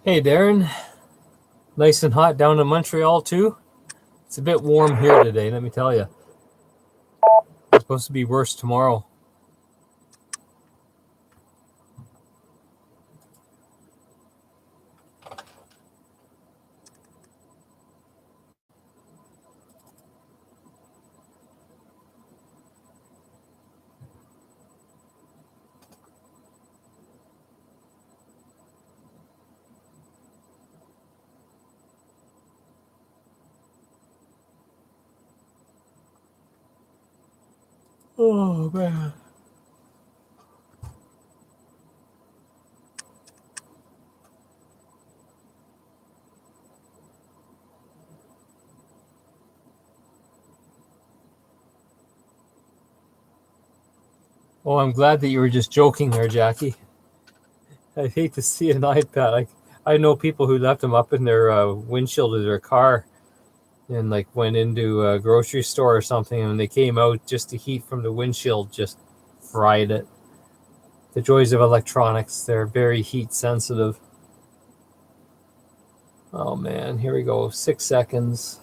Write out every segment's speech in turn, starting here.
Hey Darren, nice and hot down in Montreal too. It's a bit warm here today, let me tell you. It's supposed to be worse tomorrow. Oh man. Oh, I'm glad that you were just joking there, Jackie. I'd hate to see an iPad. I know people who left them up in their windshield of their car and went into a grocery store or something, and when they came out, just the heat from the windshield just fried it. The joys of electronics, they're very heat sensitive. Oh man, here we go. 6 seconds.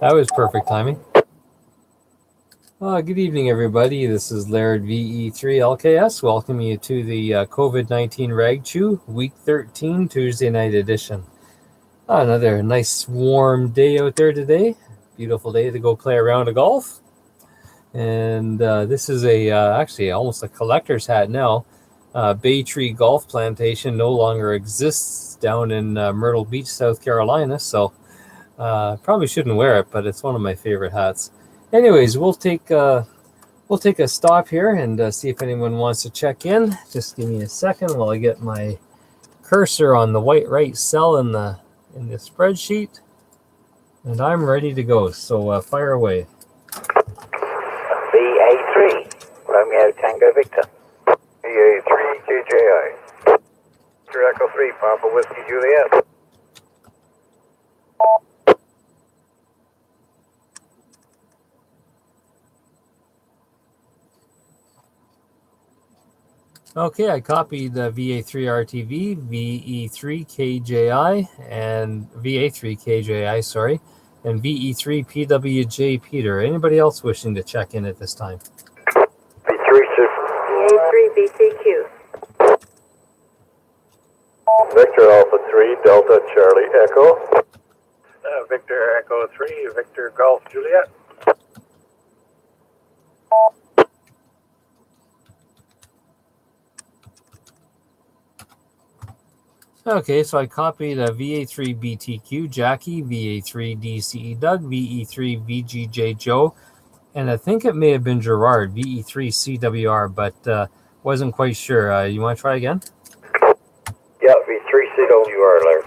That was perfect timing. Good evening, everybody. This is Laird VE3LKS. Welcome you to the COVID-19 Rag Chew, Week 13, Tuesday night edition. Another nice warm day out there today. Beautiful day to go play a round of golf. And this is actually almost a collector's hat now. Bay Tree Golf Plantation no longer exists down in Myrtle Beach, South Carolina. So probably shouldn't wear it, but it's one of my favorite hats. Anyways, we'll take a stop here and see if anyone wants to check in. Just give me a second while I get my cursor on the white right cell in the spreadsheet, and I'm ready to go. So fire away. VA3 Romeo Tango Victor. VA3 KJI. Victor Echo 3 Papa Whiskey Juliet. Okay, I copied the VA3 RTV, VE3 KJI, and VA3 KJI, sorry, and VE3 PWJ Peter. Anybody else wishing to check in at this time? VA3 BTQ. Victor Alpha 3 Delta Charlie Echo. Victor Echo 3 Victor Golf Juliet. Okay, so I copied a VA3 BTQ Jackie, VA3 DCE Doug, VE3 VGJ Joe, and I think it may have been Gerard, VE3 CWR, but wasn't quite sure. You want to try again? Yeah, V3 CWR, Larry.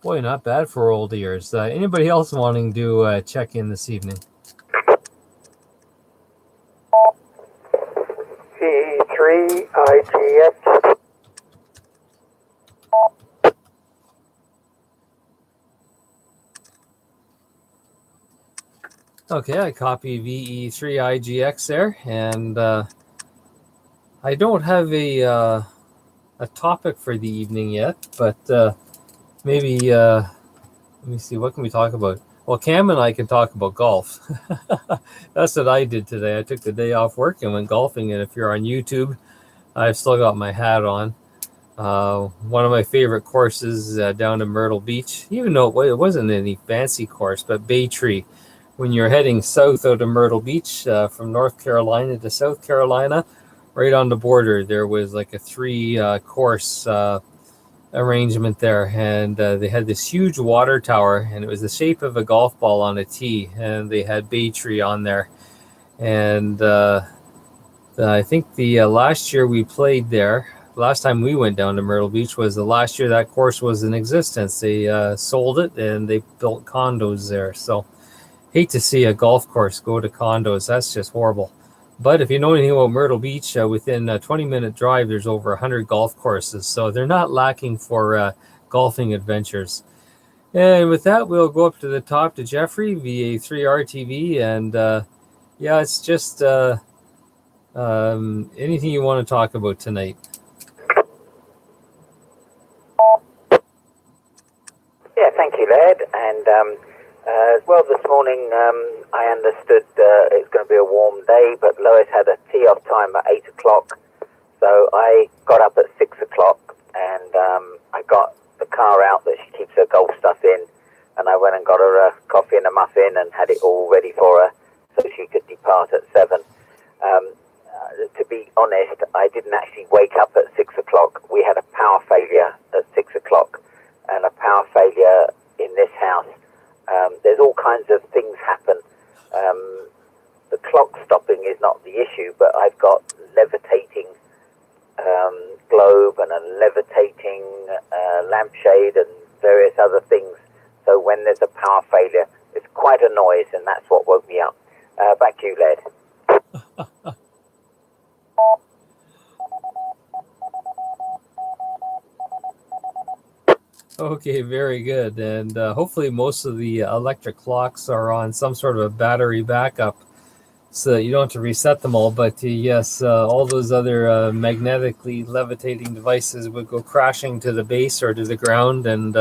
Boy, not bad for old ears. Anybody else wanting to check in this evening? VE3 IGX. Okay, I copy VE3 IGX there, and I don't have a topic for the evening yet, but maybe let me see, what can we talk about? Well, Cam and I can talk about golf. That's what I did today. I took the day off work and went golfing, and if you're on YouTube, I've still got my hat on. One of my favorite courses down in Myrtle Beach, even though it wasn't any fancy course, but Bay Tree. When you're heading south out of Myrtle Beach from North Carolina to South Carolina, right on the border, there was like a 3-course arrangement there, and they had this huge water tower, and it was the shape of a golf ball on a tee, and they had Bay Tree on there. And I think the last year we played there, last time we went down to Myrtle Beach was the last year that course was in existence. They sold it and they built condos there. So hate to see a golf course go to condos. That's just horrible. But if you know anything about Myrtle Beach, within a 20-minute drive, there's over 100 golf courses. So they're not lacking for golfing adventures. And with that, we'll go up to the top to Jeffrey, VA3RTV, and yeah, it's just anything you want to talk about tonight. Yeah, thank you, Laird. And well, this morning I understood it's going to be a warm day, but Lois had a tee-off time at 8 o'clock. So I got up at 6 o'clock and I got the car out that she keeps her golf stuff in. And I went and got her a coffee and a muffin and had it all ready for her so she could depart at 7. To be honest, I didn't actually wake up at 6 o'clock. We had a power failure at 6 o'clock. And a power failure in this house, there's all kinds of things happen. The clock stopping is not the issue, but I've got levitating globe and a levitating lampshade and various other things. So when there's a power failure, it's quite a noise, and that's what woke me up. Back to you, Laird. Okay, very good. And hopefully most of the electric clocks are on some sort of a battery backup so that you don't have to reset them all. But yes, all those other magnetically levitating devices would go crashing to the base or to the ground, and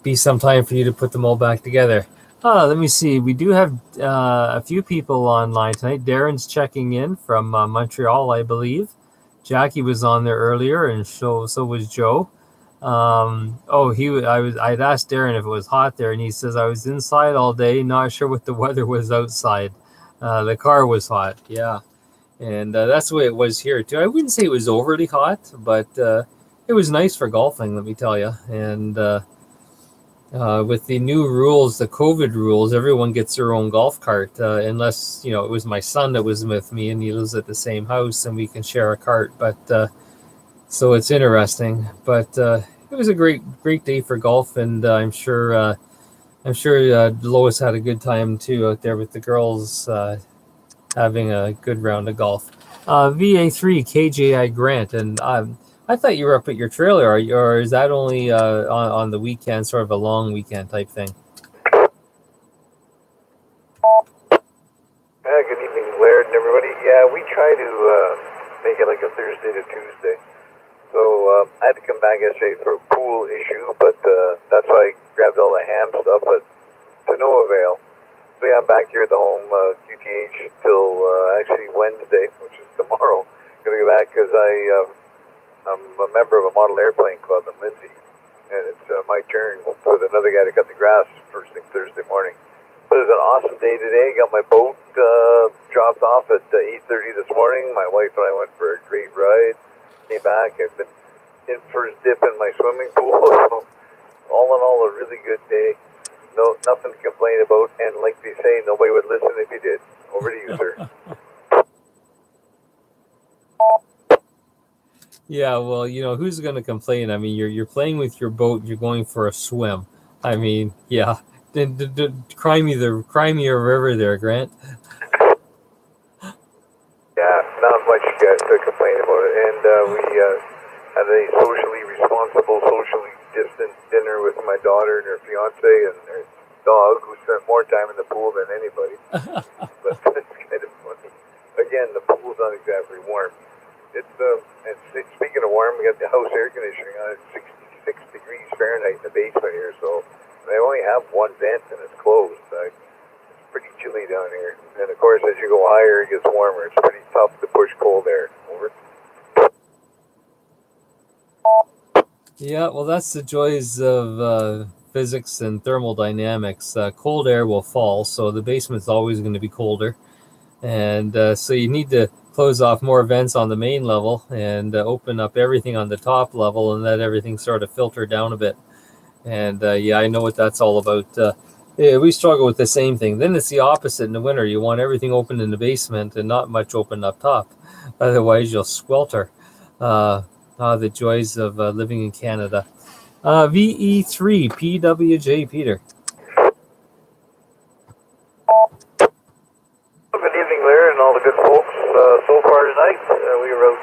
be some time for you to put them all back together. Let me see. We do have a few people online tonight. Darren's checking in from Montreal, I believe. Jackie was on there earlier, and so was Joe. I'd asked Darren if it was hot there, and he says I was inside all day, not sure what the weather was outside. The car was hot, yeah, and that's the way it was here too. I wouldn't say it was overly hot, but it was nice for golfing, let me tell you. And with the new rules, the COVID rules, everyone gets their own golf cart, unless it was my son that was with me, and he lives at the same house, and we can share a cart. But so it's interesting, but it was a great day for golf, and I'm sure Lois had a good time too out there with the girls, having a good round of golf. VA3 KJI Grant, and I thought you were up at your trailer, or is that only on the weekend, sort of a long weekend type thing? Good evening, Laird and everybody. Yeah, we try to make it like a Thursday to Tuesday. So I had to come back yesterday for a pool issue, but that's why I grabbed all the ham stuff, but to no avail. So yeah, I'm back here at the home QTH till actually Wednesday, which is tomorrow. Gonna go back because I'm a member of a model airplane club in Lindsay, and it's my turn with another guy to cut the grass first thing Thursday morning. But it was an awesome day today. Got my boat dropped off at 8:30 this morning. My wife and I went for a great ride. Came back. I've been in first dip in my swimming pool. So all in all, a really good day. No, nothing to complain about. And like they say, nobody would listen if you did. Over to you, sir. Yeah, well, who's going to complain? I mean, you're playing with your boat. You're going for a swim. I mean, yeah. Cry me a river there, Grant. Yeah, not much to complain about it. And we had a socially responsible, socially distant dinner with my daughter and her fiance and her dog, who spent more time in the pool than anybody. But it's kind of funny. Again, the pool's not exactly warm. And speaking of warm, we got the house air conditioning on at 66 degrees Fahrenheit in the basement here, so they only have one vent and it's closed. It's pretty chilly down here. And of course, as you go higher, it gets warmer. It's pretty tough to push cold air. Over. Yeah, well, that's the joys of physics and thermodynamics. Cold air will fall, so the basement's always going to be colder. And so you need to close off more vents on the main level and open up everything on the top level and let everything sort of filter down a bit. And yeah, I know what that's all about. Yeah, we struggle with the same thing. Then it's the opposite in the winter. You want everything open in the basement and not much open up top. Otherwise, you'll swelter. The joys of living in Canada. VE3 PWJ Peter. Good evening, Larry, and all the good folks. So far tonight, we were out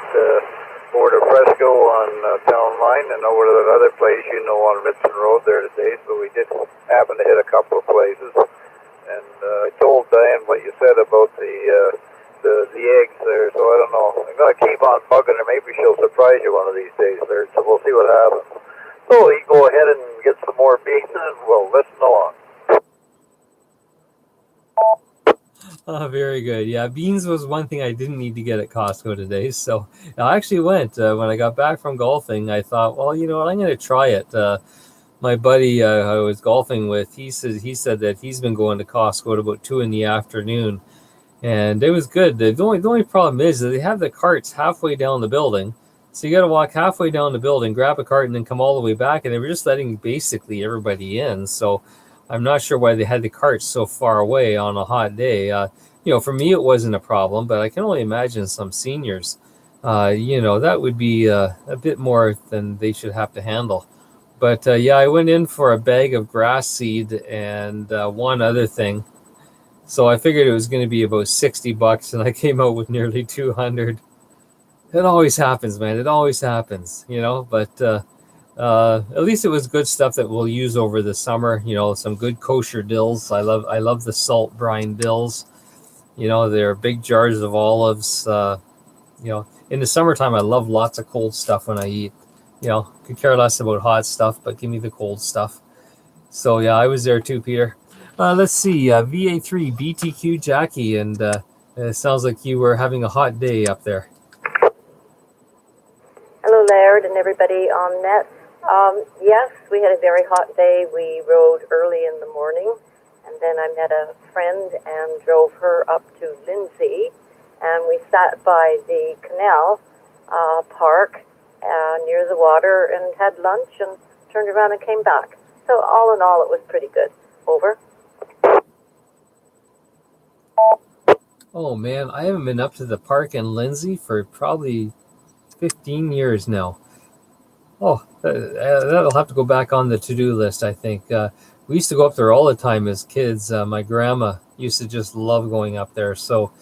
over to Fresco on Town Line and over to that other place, on Ritson Road there today. So we did happen to hit a couple of places. And I told Diane what you said about the eggs there. So I don't know. I'm going to keep on bugging her. Maybe she'll surprise you one of these days there. So we'll see what happens. So you go ahead and get some more beans and we'll listen along. Oh, very good. Yeah, beans was one thing I didn't need to get at Costco today. So I actually went when I got back from golfing. I thought, well, you know what, I'm going to try it. My buddy I was golfing with, he said that he's been going to Costco at about 2 p.m, and it was good. The only problem is that they have the carts halfway down the building. So you got to walk halfway down the building, grab a cart, and then come all the way back. And they were just letting basically everybody in. So I'm not sure why they had the carts so far away on a hot day. For me, it wasn't a problem, but I can only imagine some seniors, that would be a bit more than they should have to handle. But I went in for a bag of grass seed and one other thing. So I figured it was going to be about $60, and I came out with nearly 200. It always happens, man. It always happens, but at least it was good stuff that we'll use over the summer. Some good kosher dills. I love the salt brine dills. They're big jars of olives. In the summertime, I love lots of cold stuff when I eat. Could care less about hot stuff, but give me the cold stuff. So yeah, I was there too, Peter. Let's see, VA3 BTQ Jackie, and it sounds like you were having a hot day up there. Hello, Laird, and everybody on net. Yes, we had a very hot day. We rode early in the morning, and then I met a friend and drove her up to Lindsay, and we sat by the canal park near the water and had lunch and turned around and came back. So all in all, it was pretty good. Over. Oh, man, I haven't been up to the park in Lindsay for probably 15 years now. Oh, that'll have to go back on the to-do list, I think. We used to go up there all the time as kids. My grandma used to just love going up there. So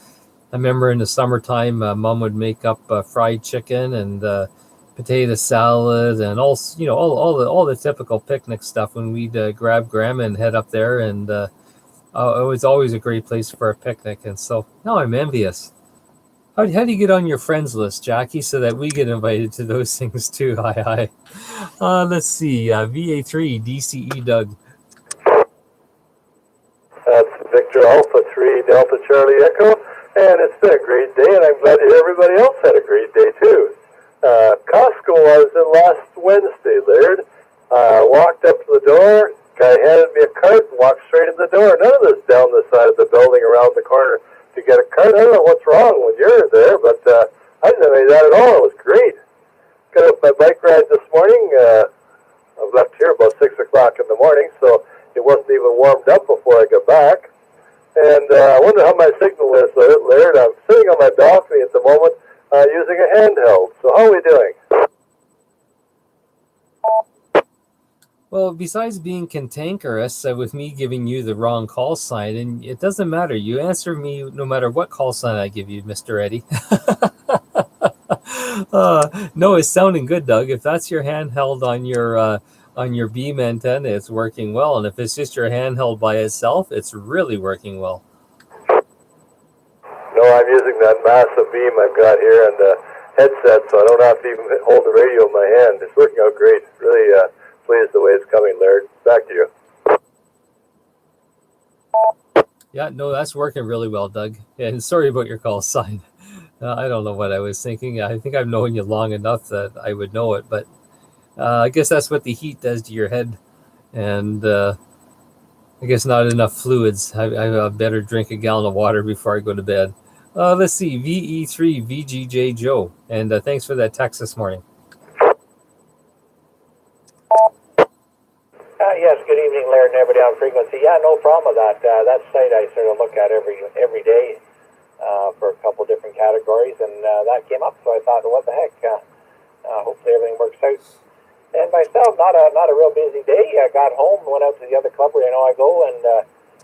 I remember in the summertime, Mom would make up fried chicken and potato salad and all the typical picnic stuff when we'd grab Grandma and head up there. And it was always a great place for a picnic. And so now I'm envious. How do you get on your friends list, Jackie, so that we get invited to those things too? Hi. Let's see. VA3 DCE Doug. That's Victor Alpha 3 Delta Charlie Echo, and it's been a great day, and I'm glad to hear everybody else had a great day too. Costco I was in last Wednesday, Laird. Walked up to the door, guy handed me a cart, and walked straight in the door. None of this down the side of the building around the corner to get a cart. I don't know what's wrong with yours there, but I didn't have any of that at all. It was great. Got up my bike ride this morning. I left here about 6 o'clock in the morning, so it wasn't even warmed up before I got back. And I wonder how my signal is, Laird. I'm sitting on my balcony at the moment using a handheld. So how are we doing? Well, besides being cantankerous with me giving you the wrong call sign, and it doesn't matter. You answer me no matter what call sign I give you, Mr. Eddie. No, it's sounding good, Doug. If that's your handheld on your beam antenna, it's working well. And if it's just your handheld by itself, it's really working well. No, I'm using that massive beam I've got here and the headset, so I don't have to even hold the radio in my hand. It's working out great. Really pleased the way it's coming, Laird. Back to you. Yeah, no, that's working really well, Doug. And sorry about your call sign. I don't know what I was thinking. I think I've known you long enough that I would know it, but I guess that's what the heat does to your head. And I guess not enough fluids. I better drink a gallon of water before I go to bed. Let's see, VE3 VGJ Joe. And thanks for that text this morning. Yes, good evening, Laird and everybody on frequency. Yeah, no problem with that. That site I sort of look at every day for a couple different categories, and that came up, so I thought, what the heck? Hopefully everything works out. And myself, not a real busy day. I got home, went out to the other club where I go, and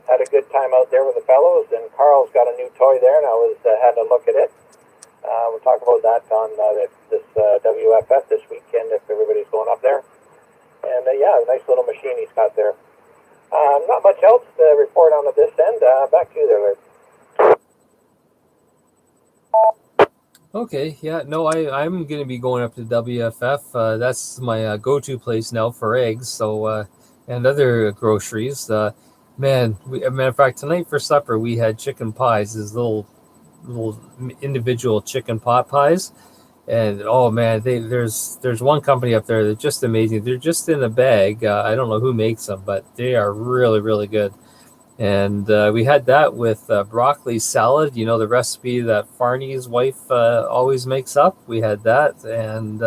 had a good time out there with the fellows. And Carl's got a new toy there, and I was had a look at it. We'll talk about that on this WFF this weekend if everybody's going up there. And yeah, nice little machine he's got there. Not much else to report on at this end. Back to you there, Larry. Okay, yeah, no, I'm going to be going up to WFF. That's my go-to place now for eggs, so and other groceries. Man, a matter of fact, tonight for supper we had chicken pies, these little individual chicken pot pies, and oh man, there's one company up there that's just amazing. They're just in a bag. I don't know who makes them, but they are really, really good. And we had that with broccoli salad, you know, the recipe that Farney's wife always makes up. We had that, and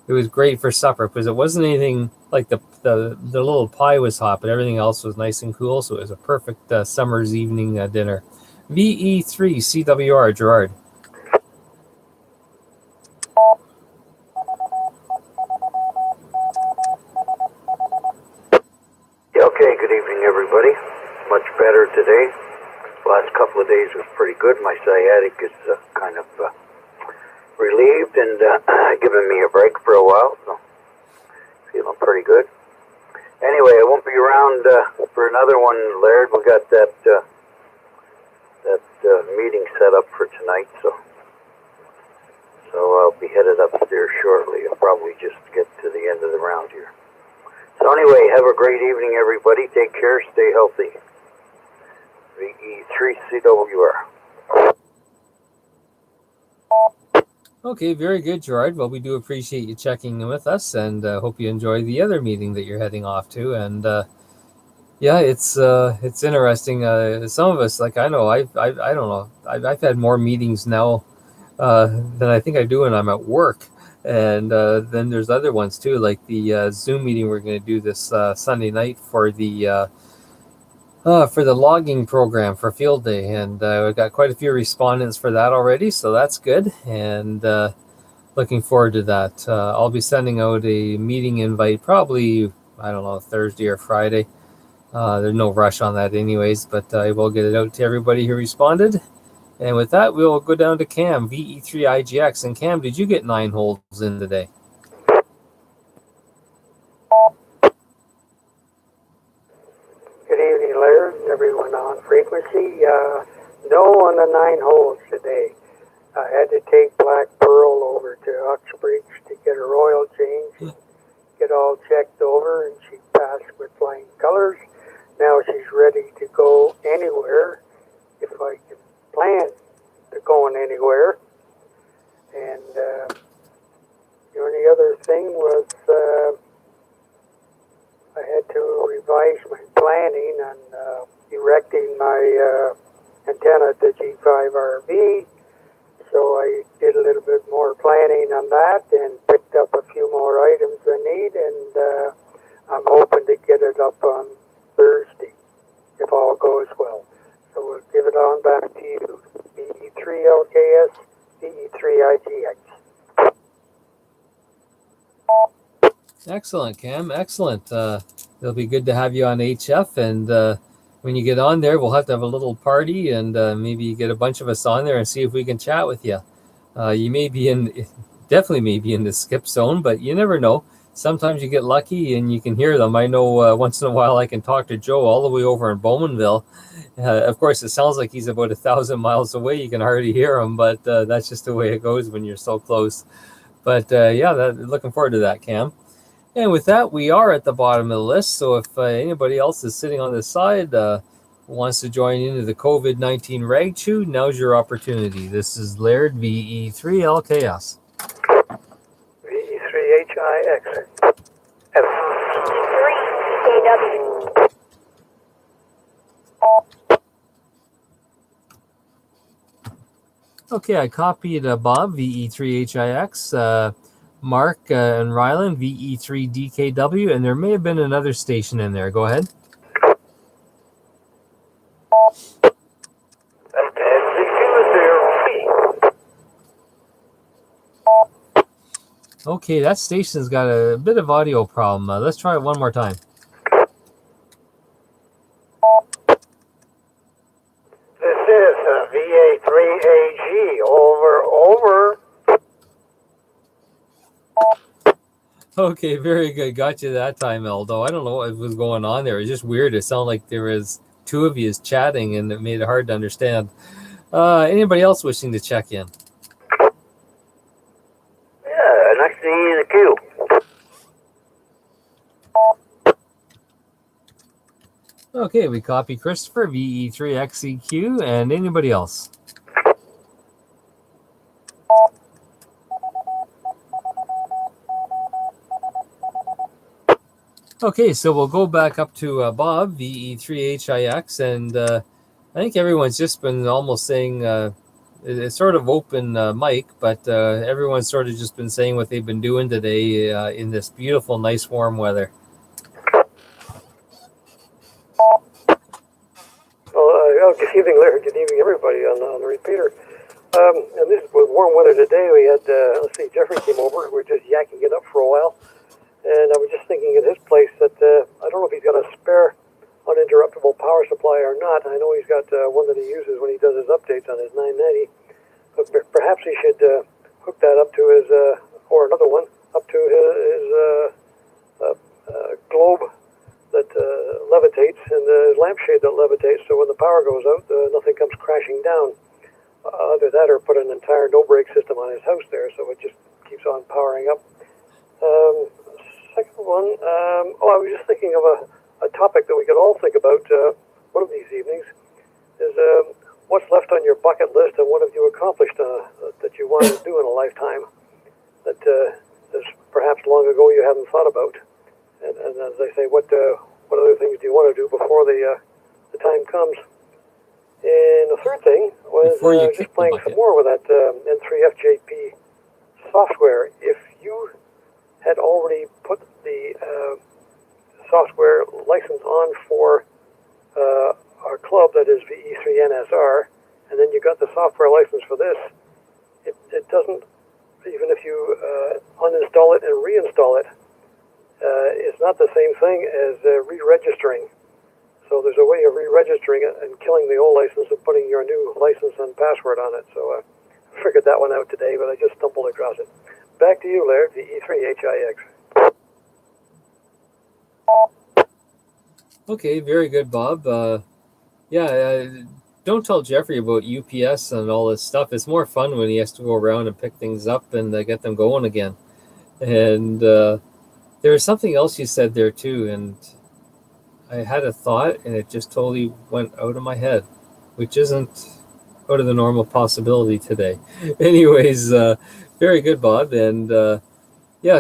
it was great for supper because it wasn't anything like the little pie was hot, but everything else was nice and cool. So it was a perfect summer's evening dinner. VE3CWR, Gerard. Okay, good evening, everybody. Much better today. Last couple of days was pretty good. My sciatic is kind of relieved and giving me a break for a while, so feeling pretty good. Anyway, I won't be around for another one, Laird. We got that meeting set up for tonight, so I'll be headed upstairs shortly. I'll probably just get to the end of the round here. So anyway, have a great evening, everybody. Take care. Stay healthy. VE3CWR. Okay, very good, Gerard. Well, we do appreciate you checking in with us, and hope you enjoy the other meeting that you're heading off to. And yeah, it's interesting. Some of us, like I know, I don't know, I've had more meetings now than I think I do when I'm at work. And then there's other ones too, like the Zoom meeting we're going to do this Sunday night for the logging program for Field Day, and we've got quite a few respondents for that already, so that's good, and looking forward to that. I'll be sending out a meeting invite probably, I don't know, Thursday or Friday. There's no rush on that anyways, but I will get it out to everybody who responded. And with that, we'll go down to Cam, VE3IGX. And Cam, did you get 9 holes in today? Good evening, Laird, everyone on frequency. No on the 9 holes today. I had to take Black Pearl over to Uxbridge to get her oil changed, get all checked over, and she passed with flying colors. Now she's ready to go anywhere if I can plan to going anywhere. And the only other thing was I had to revise my planning on erecting my antenna at the G5RV. So I did a little bit more planning on that and picked up a few more items I need, and I'm hoping to get it up on Thursday if all goes well. So we'll give it on back to you. VE3LKS, VE3IGX. Excellent, Cam. Excellent. It'll be good to have you on HF, and when you get on there, we'll have to have a little party, and maybe get a bunch of us on there and see if we can chat with you. You may be definitely may be in the skip zone, but you never know. Sometimes you get lucky and you can hear them. I know once in a while I can talk to Joe all the way over in Bowmanville. Of course, it sounds like he's about 1,000 miles away. You can hardly hear him, but that's just the way it goes when you're so close. But yeah, looking forward to that, Cam. And with that, we are at the bottom of the list. So if anybody else is sitting on this side, wants to join into the COVID-19 rag chew, now's your opportunity. This is Laird, VE3LKS. VE3HIX. VE3DKW. Okay, I copied Bob, VE3HIX, Mark and Ryland, VE3DKW, and there may have been another station in there. Go ahead. Okay, that station's got a bit of audio problem. Let's try it one more time. This is VA3AG over Okay, very good. Got you that time, Eldo. I don't know what was going on there. It was just weird. It sounded like there was two of you chatting, and it made it hard to understand. Anybody else wishing to check in? Yeah, next thing in the queue. Okay, we copy Christopher, VE3XEQ, and anybody else? Okay, so we'll go back up to Bob, VE3HIX, and I think everyone's just been almost saying it's sort of open mic, but everyone's sort of just been saying what they've been doing today in this beautiful, nice, warm weather. Well, good evening, Larry. Good evening, everybody on the repeater. And this was warm weather today. We had, let's see, Jeffrey came over. We were just yakking it up for a while. And I was just thinking at his place that I don't know if he's got a spare uninterruptible power supply or not. I know he's got one that he uses when he does his updates on his 990. But perhaps he should hook that up to his, or another one, up to his globe that levitates and the lampshade that levitates, so when the power goes out, nothing comes crashing down. Either that or put an entire no-break system on his house there, so it just keeps on powering up. Second one, I was just thinking of a topic that we could all think about one of these evenings, is what's left on your bucket list and what have you accomplished that you wanted to do in a lifetime that is perhaps long ago you haven't thought about. And as I say, what other things do you want to do before the time comes? And the third thing was just playing some more with that N3FJP software. If you had already put the software license on for our club that is VE3NSR, and then you got the software license for this, it doesn't, even if you uninstall it and reinstall it, it's not the same thing as re-registering. So there's a way of re-registering it and killing the old license and putting your new license and password on it. So I figured that one out today, but I just stumbled across it. Back to you, Laird, the E3HIX. Okay, very good, Bob. Don't tell Jeffrey about UPS and all this stuff. It's more fun when he has to go around and pick things up and get them going again. And there was something else you said there too, and I had a thought and it just totally went out of my head, which isn't out of the normal possibility today. Anyways, very good, Bob. And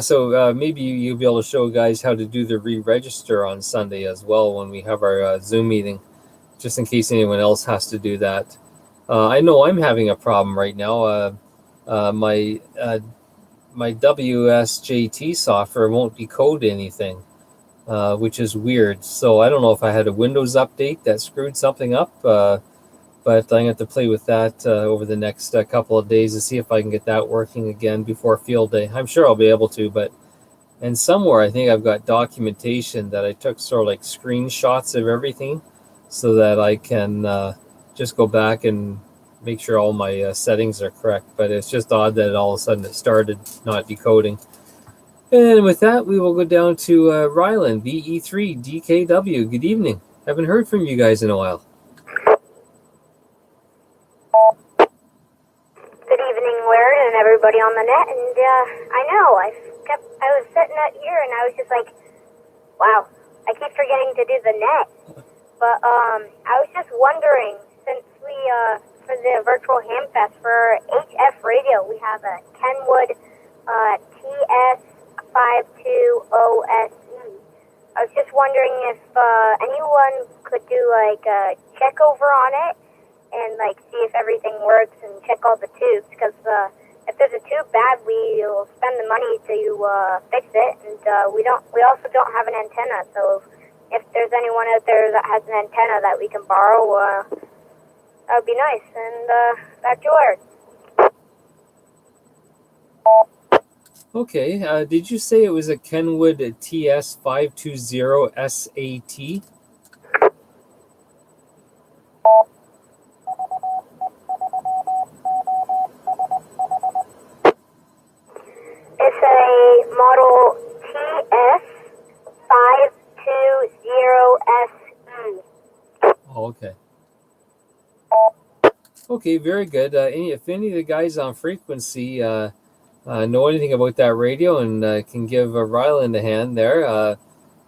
so maybe you'll be able to show guys how to do the re-register on Sunday as well when we have our Zoom meeting, just in case anyone else has to do that. I know I'm having a problem right now. My WSJT software won't decode anything, which is weird. So I don't know if I had a Windows update that screwed something up, but I'm going to have to play with that over the next couple of days to see if I can get that working again before field day. I'm sure I'll be able to, and somewhere I think I've got documentation that I took sort of like screenshots of everything so that I can just go back and make sure all my settings are correct. But it's just odd that all of a sudden it started not decoding. And with that, we will go down to Ryland, VE3DKW. Good evening. Haven't heard from you guys in a while. Good evening, Laird, and everybody on the net. And I was sitting out here and I was just like, wow, I keep forgetting to do the net. But I was just wondering, since we for the virtual Hamfest for HF Radio, we have a Kenwood TS52OSE. I was just wondering if anyone could do like a check over on it and like see if everything works and check all the tubes, because if there's a tube bad, we'll spend the money to fix it, and we also don't have an antenna. So if there's anyone out there that has an antenna that we can borrow, that would be nice. And back to Laird. Okay, did you say it was a Kenwood TS520SAT? It's a model Okay. Okay, very good. If any of the guys on frequency know anything about that radio and can give Ryland a hand there,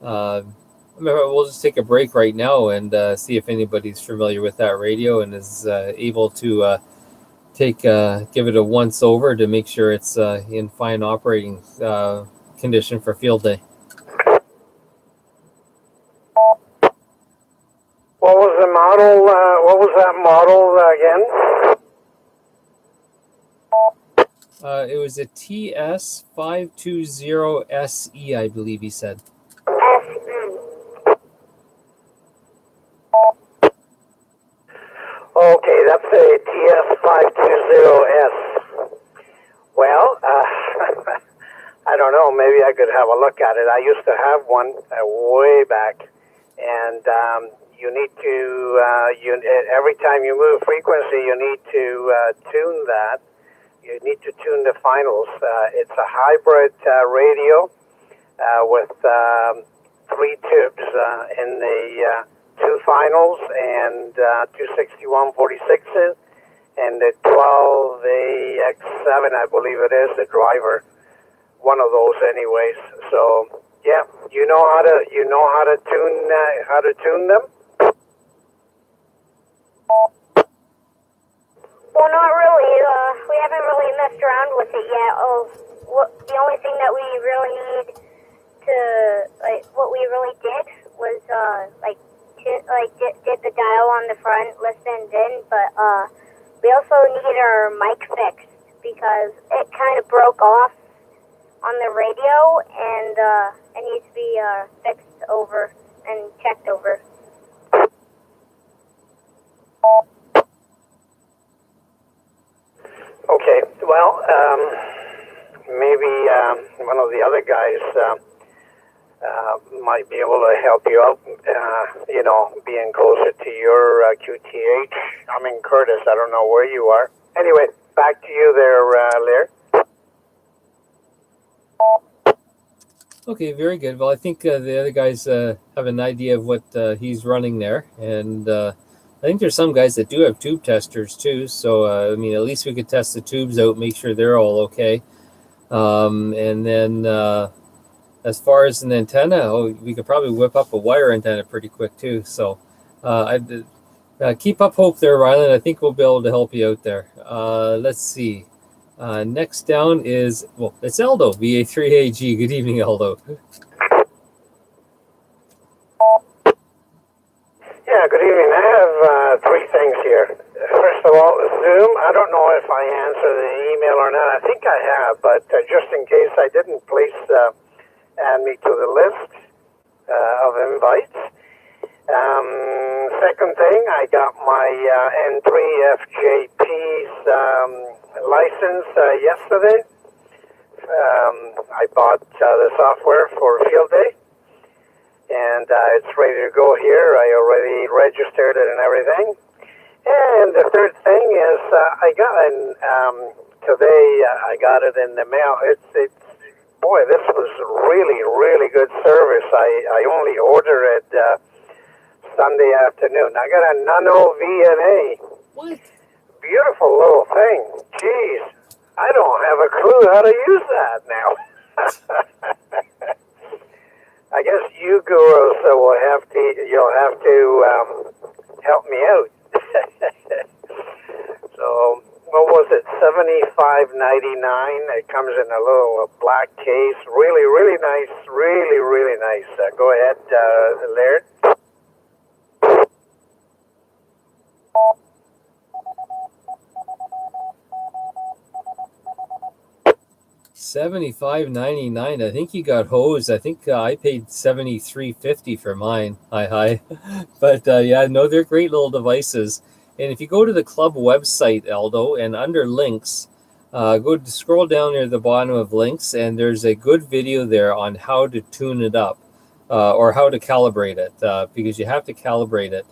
we'll just take a break right now and see if anybody's familiar with that radio and is able to give it a once over to make sure it's in fine operating condition for field day. What was the model? What was that model again? It was a TS520SE, I believe he said. Okay, that's a TS520S. Well, I don't know. Maybe I could have a look at it. I used to have one way back, and you need to every time you move frequency, you need to tune that. You need to tune the finals. It's a hybrid radio with 3 tubes in the 2 finals and 26146s and the 12AX7, I believe it is, the driver. One of those, anyways. So yeah, you know how to tune them. Well, not really. We haven't really messed around with it yet. The only thing that we really need to, what we really did was, did the dial on the front, listened in, but, we also need our mic fixed because it kind of broke off on the radio and, it needs to be, fixed over and checked over. Okay, well, maybe one of the other guys might be able to help you out, being closer to your QTH. I'm in Curtis. I don't know where you are. Anyway, back to you there, Laird. Okay, very good. Well, I think the other guys have an idea of what he's running there, and I think there's some guys that do have tube testers too. So at least we could test the tubes out, make sure they're all okay, and then as far as an antenna, we could probably whip up a wire antenna pretty quick too. So I'd keep up hope there, Ryland. I think we'll be able to help you out there. Let's see. Next down is, it's Aldo, VA3AG. Good evening, Aldo. Yeah, good evening. I have 3 things here. First of all, Zoom. I don't know if I answered the email or not. I think I have, but just in case I didn't, please add me to the list of invites. Second thing, I got my N3FJP's license yesterday. I bought the software for Field Day, and it's ready to go here. I already registered it and everything. And the third thing is I got today. I got it in the mail. Boy, this was really, really good service. I only ordered it Sunday afternoon. I got a Nano VNA. What? Beautiful little thing. Jeez, I don't have a clue how to use that now. I guess you girls will have to. You'll have to help me out. So, what was it? $75.99. It comes in a little black case. Really, really nice. Really, really nice. Go ahead, Laird. $75.99. I think you got hosed. I think I paid $73.50 for mine. Hi. But they're great little devices. And if you go to the club website, Aldo, and under links, scroll down near the bottom of links, and there's a good video there on how to tune it up or how to calibrate it because you have to calibrate it.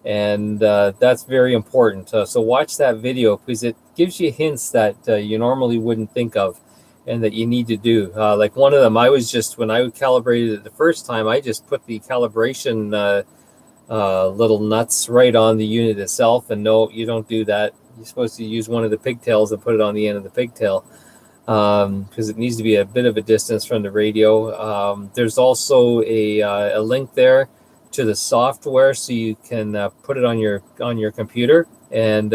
And that's very important. So watch that video because it gives you hints that you normally wouldn't think of and that you need to do. Like one of them, when I calibrated it the first time, I just put the calibration little nuts right on the unit itself. And no, you don't do that. You're supposed to use one of the pigtails and put it on the end of the pigtail, because it needs to be a bit of a distance from the radio. There's also a link there to the software, so you can put it on your computer and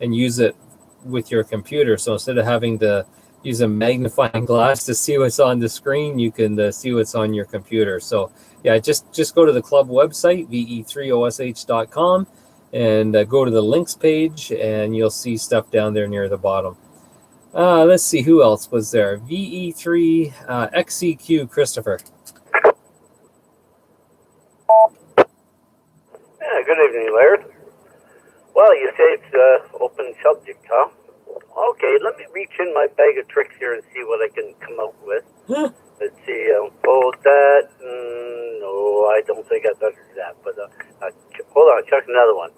use it with your computer. So instead of having to use a magnifying glass to see what's on the screen, you can see what's on your computer. So yeah, just go to the club website, ve3osh.com, and go to the links page, and you'll see stuff down there near the bottom. Let's see, who else was there? VE3 XEQ Christopher. Yeah, good evening, Laird. Well, you say it's open subject, huh? Okay, let me reach in my bag of tricks here and see what I can come up with. Let's see, hold that. No, I don't think I better do that. But hold on, check another one.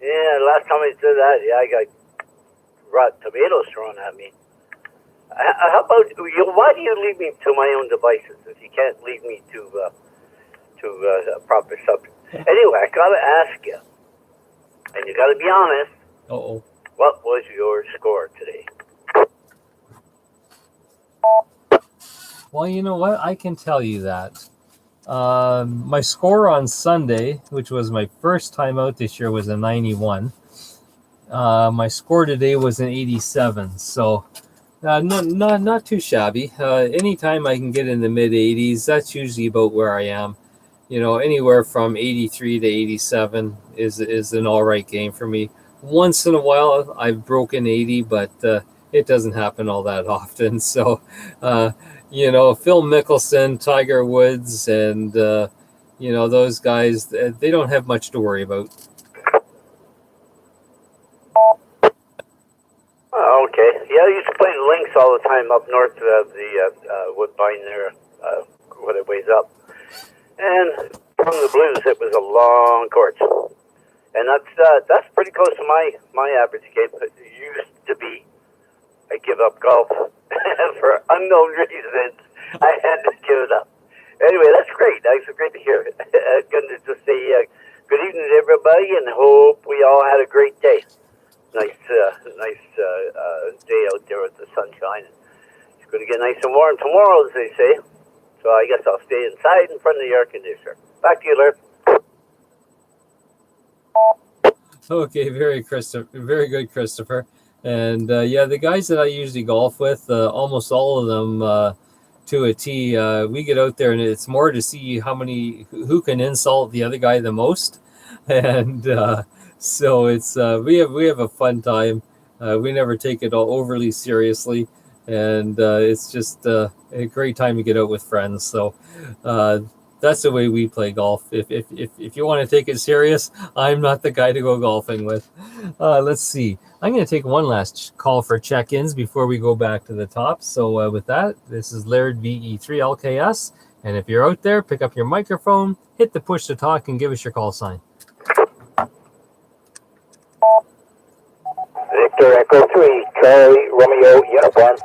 Yeah, last time I did that, yeah, I got rotten tomatoes thrown at me. How about you? Why do you leave me to my own devices if you can't leave me to a proper subject? Anyway, I gotta ask you, and you gotta be honest. Uh-oh. What was your score today? Well, you know what? I can tell you that. My score on Sunday, which was my first time out this year, was a 91. My score today was an 87. So not too shabby. Anytime I can get in the mid 80s, that's usually about where I am. You know, anywhere from 83 to 87 is an all right game for me. Once in a while, I've broken 80, but it doesn't happen all that often. So, you know, Phil Mickelson, Tiger Woods, and, you know, those guys, they don't have much to worry about. Oh, okay. Yeah, I used to play links all the time up north of the Woodbine there, what it weighs up. And from the Blues, it was a long course. And that's pretty close to my average game. It used to be. I give up golf for unknown reasons. I had to give it up. Anyway, that's great. That's great to hear. Good to just say good evening to everybody, and hope we all had a great day. Nice day out there with the sunshine. It's going to get nice and warm tomorrow, as they say. So I guess I'll stay inside in front of the air conditioner. Back to you, Laird. Okay, very good, Christopher. And yeah, the guys that I usually golf with, almost all of them to a T, we get out there and it's more to see who can insult the other guy the most. And so it's we have a fun time. We never take it all overly seriously, and it's just a great time to get out with friends. So that's the way we play golf. If you want to take it serious, I'm not the guy to go golfing with. Let's see. I'm going to take one last call for check-ins before we go back to the top. So with that, this is Laird VE3LKS. And if you're out there, pick up your microphone, hit the push to talk, and give us your call sign. Victor Echo 3, Charlie Romeo Uniform.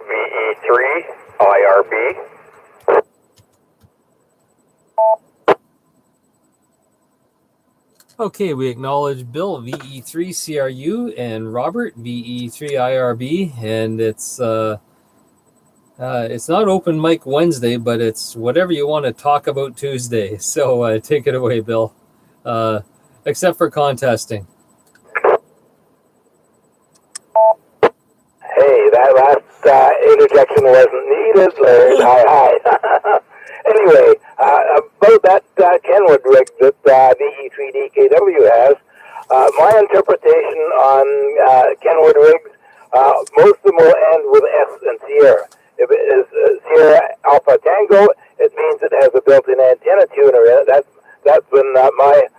VE3 IRB. Okay, we acknowledge Bill VE3 CRU and Robert VE3 IRB, and it's not Open Mic Wednesday, but it's whatever you want to talk about Tuesday. So take it away, Bill. Except for contesting. Hey, that last interjection wasn't needed, Larry. Hi. Anyway, about that Kenwood rig that VE3DKW has, my interpretation on Kenwood rigs, most of them will end with S and Sierra. If it is Sierra Alpha Tango, it means it has a built-in antenna tuner in it. That's been my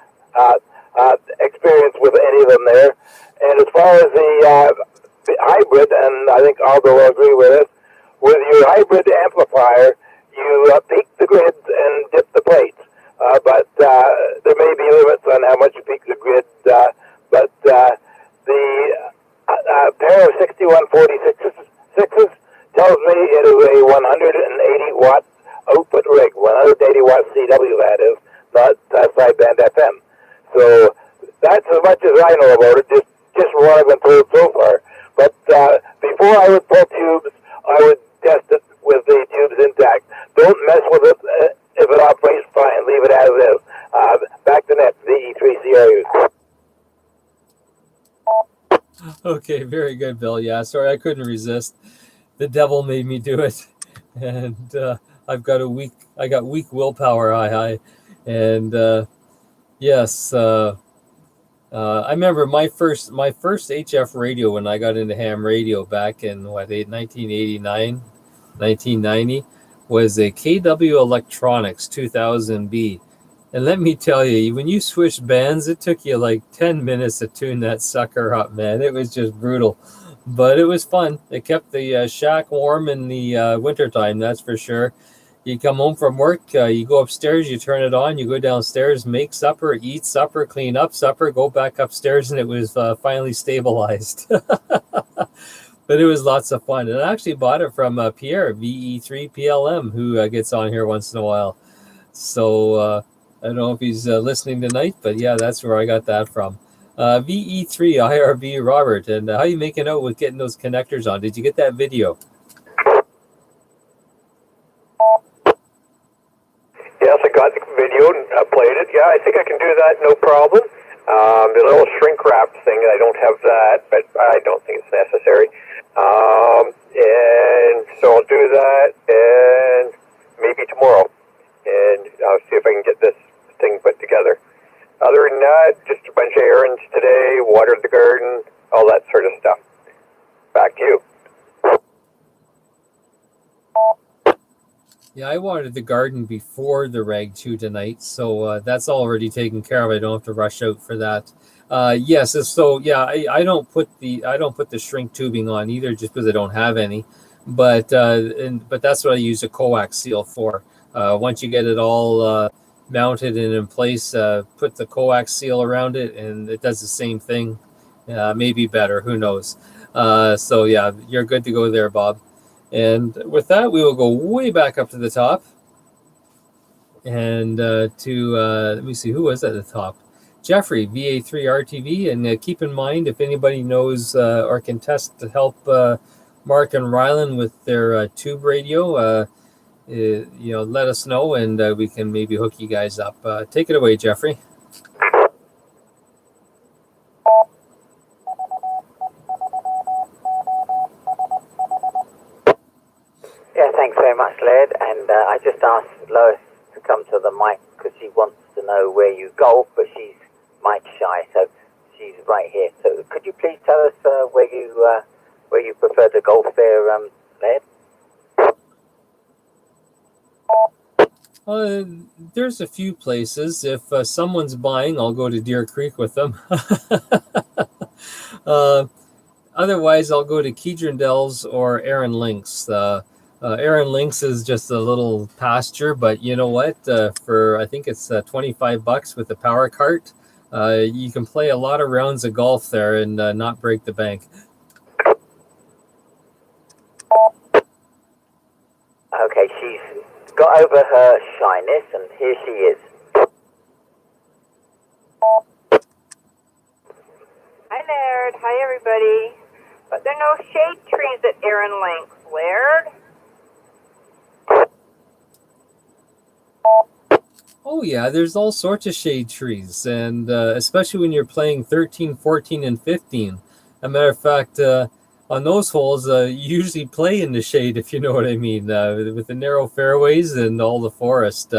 experience with any of them there. And as far as the hybrid, and I think Aldo will agree with it, with your hybrid amplifier, you peak the grids and dip the plates. But there may be limits on how much you peak the grid. But the pair of 6146s tells me it is a 180 watt output rig, 180 watt CW that is, not sideband FM. So that's as much as I know about it, just from what I've been told so far. But before I would pull tubes, I would test it with the tubes intact. Don't mess with it if it operates fine. Leave it as is. Back to net, VE3CRUs. Okay, very good, Bill. Yeah, sorry, I couldn't resist. The devil made me do it, and I got weak willpower. And yes, I remember my first HF radio when I got into ham radio back in 1989, 1990 was a KW Electronics 2000B. And let me tell you, when you switch bands, it took you like 10 minutes to tune that sucker up, man. It was just brutal. But it was fun. It kept the shack warm in the wintertime, that's for sure. You come home from work, you go upstairs, you turn it on, you go downstairs, make supper, eat supper, clean up supper, go back upstairs, and it was finally stabilized. But it was lots of fun. And I actually bought it from Pierre, VE3PLM, who gets on here once in a while. So I don't know if he's listening tonight, but yeah, that's where I got that from. VE3 IRB Robert, and how you making out with getting those connectors on? Did you get that video? Yes, I got the video and played it. Yeah, I think I can do that, no problem. The little shrink wrap thing, I don't have that, but I don't think it's necessary. And so I'll do that, and maybe tomorrow. And I'll see if I can get this thing put together. Other than that, just a bunch of errands today, watered the garden, all that sort of stuff. Back to you. Yeah, I watered the garden before the Rag 2 tonight, so that's already taken care of. I don't have to rush out for that. Yes, so yeah, I don't put the shrink tubing on either, just because I don't have any. But that's what I use a coax seal for. Once you get it all mounted and in place, put the coax seal around it, and it does the same thing. Maybe better, who knows? So yeah, you're good to go there, Bob. And with that, we will go way back up to the top. And let me see, who was at the top? Jeffrey, VA3RTV. And keep in mind, if anybody knows or can test to help Mark and Rylan with their tube radio, let us know, and we can maybe hook you guys up. Take it away, Jeffrey. Yeah, thanks very much, Laird. And I just asked Lois to come to the mic because she wants to know where you golf, but she's mic shy, so she's right here. So could you please tell us where you prefer to golf there, Laird? There's a few places. If someone's buying, I'll go to Deer Creek with them. Otherwise, I'll go to Kedron Dells or Aaron Links. Aaron Links is just a little pasture, but you know what? For I think it's $25 with the power cart, you can play a lot of rounds of golf there and not break the bank. Okay, she's got over her shyness, and here she is. Hi, Laird. Hi, everybody. But there are no shade trees at Aaron Links, Laird. Oh yeah, there's all sorts of shade trees, and especially when you're playing 13, 14, and 15. As a matter of fact, on those holes, you usually play in the shade, if you know what I mean, with the narrow fairways and all the forest.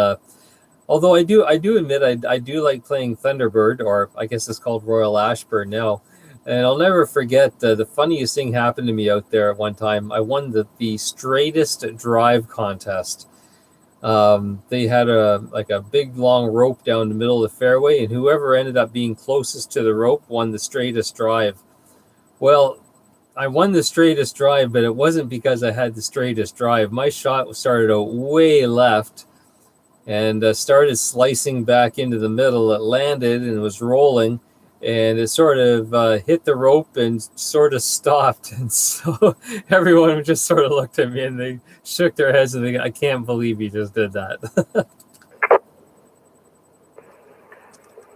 Although I do admit I do like playing Thunderbird, or I guess it's called Royal Ashburn now. And I'll never forget the funniest thing happened to me out there at one time. I won the straightest drive contest. They had a big long rope down the middle of the fairway, and whoever ended up being closest to the rope won the straightest drive. Well, I won the straightest drive, but it wasn't because I had the straightest drive. My shot started out way left and started slicing back into the middle. It landed and was rolling, and it sort of hit the rope and sort of stopped. And so everyone just sort of looked at me and they shook their heads and I can't believe you just did that.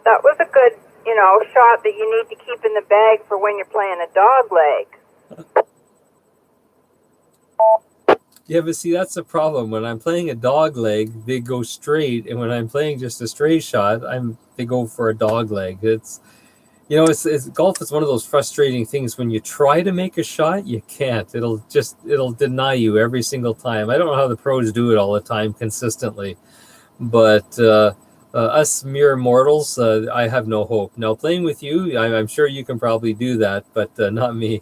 That was a good, shot that you need to keep in the bag for when you're playing a dog leg. Yeah, but see, that's the problem. When I'm playing a dog leg, they go straight, and when I'm playing just a straight shot, they go for a dog leg. It's golf is one of those frustrating things. When you try to make a shot, you can't. It'll deny you every single time. I don't know how the pros do it all the time consistently, but us mere mortals, I have no hope. Now, playing with you, I'm sure you can probably do that, but not me.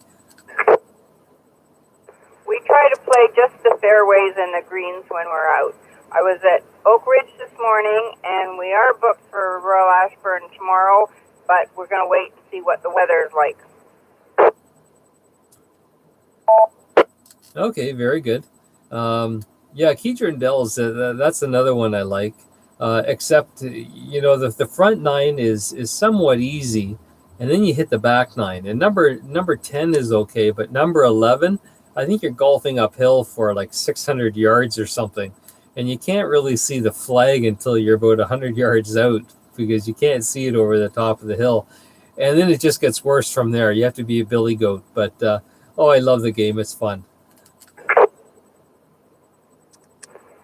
We try to play just the fairways and the greens when we're out. I was at Oak Ridge this morning, and we are booked for Royal Ashburn tomorrow, but we're going to wait and see what the weather is like. Okay, very good. Yeah, Kedron Dells, that's another one I like. Except, the front nine is somewhat easy, and then you hit the back nine. And number 10 is okay, but number 11, I think you're golfing uphill for like 600 yards or something, and you can't really see the flag until you're about 100 yards out because you can't see it over the top of the hill. And then it just gets worse from there. You have to be a billy goat. But, I love the game. It's fun.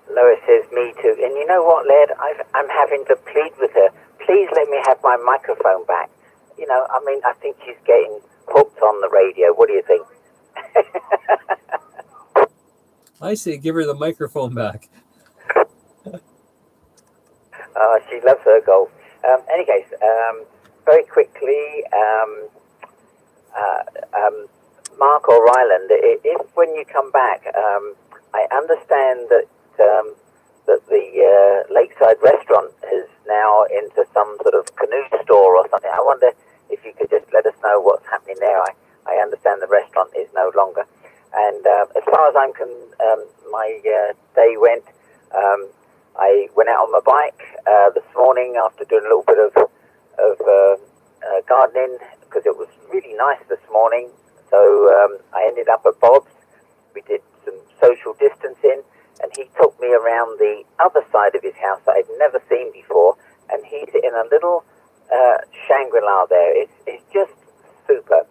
Lois says, me too. And you know what, Laird? I'm having to plead with her. Please let me have my microphone back. I think she's getting hooked on the radio. What do you think? I say give her the microphone back. She loves her golf. Any case, very quickly, Mark or Ryland, if when you come back, I understand that the Lakeside restaurant is now into some sort of canoe store or something. I wonder if you could just let us know what's happening there. I understand the restaurant is no longer. And as far as my day went, I went out on my bike this morning after doing a little bit of gardening because it was really nice this morning. So I ended up at Bob's. We did some social distancing, and he took me around the other side of his house that I'd never seen before, and he's in a little Shangri-La there. It's just super.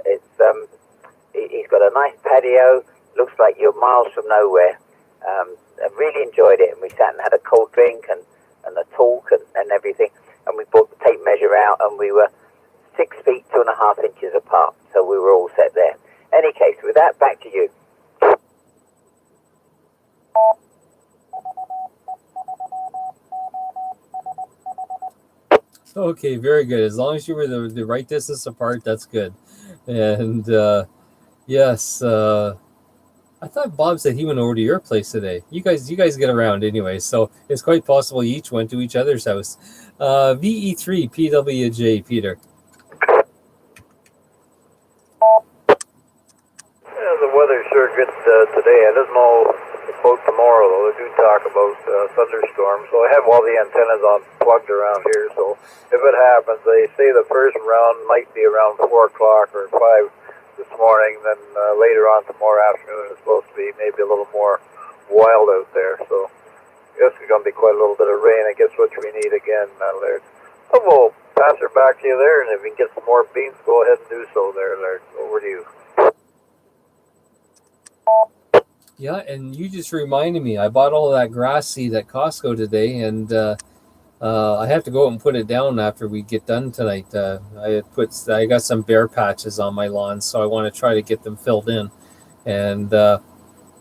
He's got a nice patio. Looks like you're miles from nowhere. I really enjoyed it, and we sat and had a cold drink and a talk and everything, and we brought the tape measure out, and we were 6 feet 2.5 inches apart, so we were all set there. Any case, with that, back to you. Okay, very good. As long as you were the right distance apart, that's good. And yes, I thought Bob said he went over to your place today. You guys get around anyway, so it's quite possible you each went to each other's house. VE3 PWJ, Peter. Yeah, the weather's sure good today. I don't know about tomorrow, though. They do talk about thunderstorms. So I have all the antennas unplugged around here. So if it happens, they say the first round might be around 4 o'clock or 5 this morning. Then later on tomorrow afternoon, it's supposed to be maybe a little more wild out there. So I guess it's going to be quite a little bit of rain. I guess which we need again, Laird. So we'll pass her back to you there, and if we can get some more beans, go ahead and do so there, Laird. Over to you. Yeah, and you just reminded me. I bought all that grass seed at Costco today, and I have to go out and put it down after we get done tonight. I got some bare patches on my lawn, so I want to try to get them filled in. And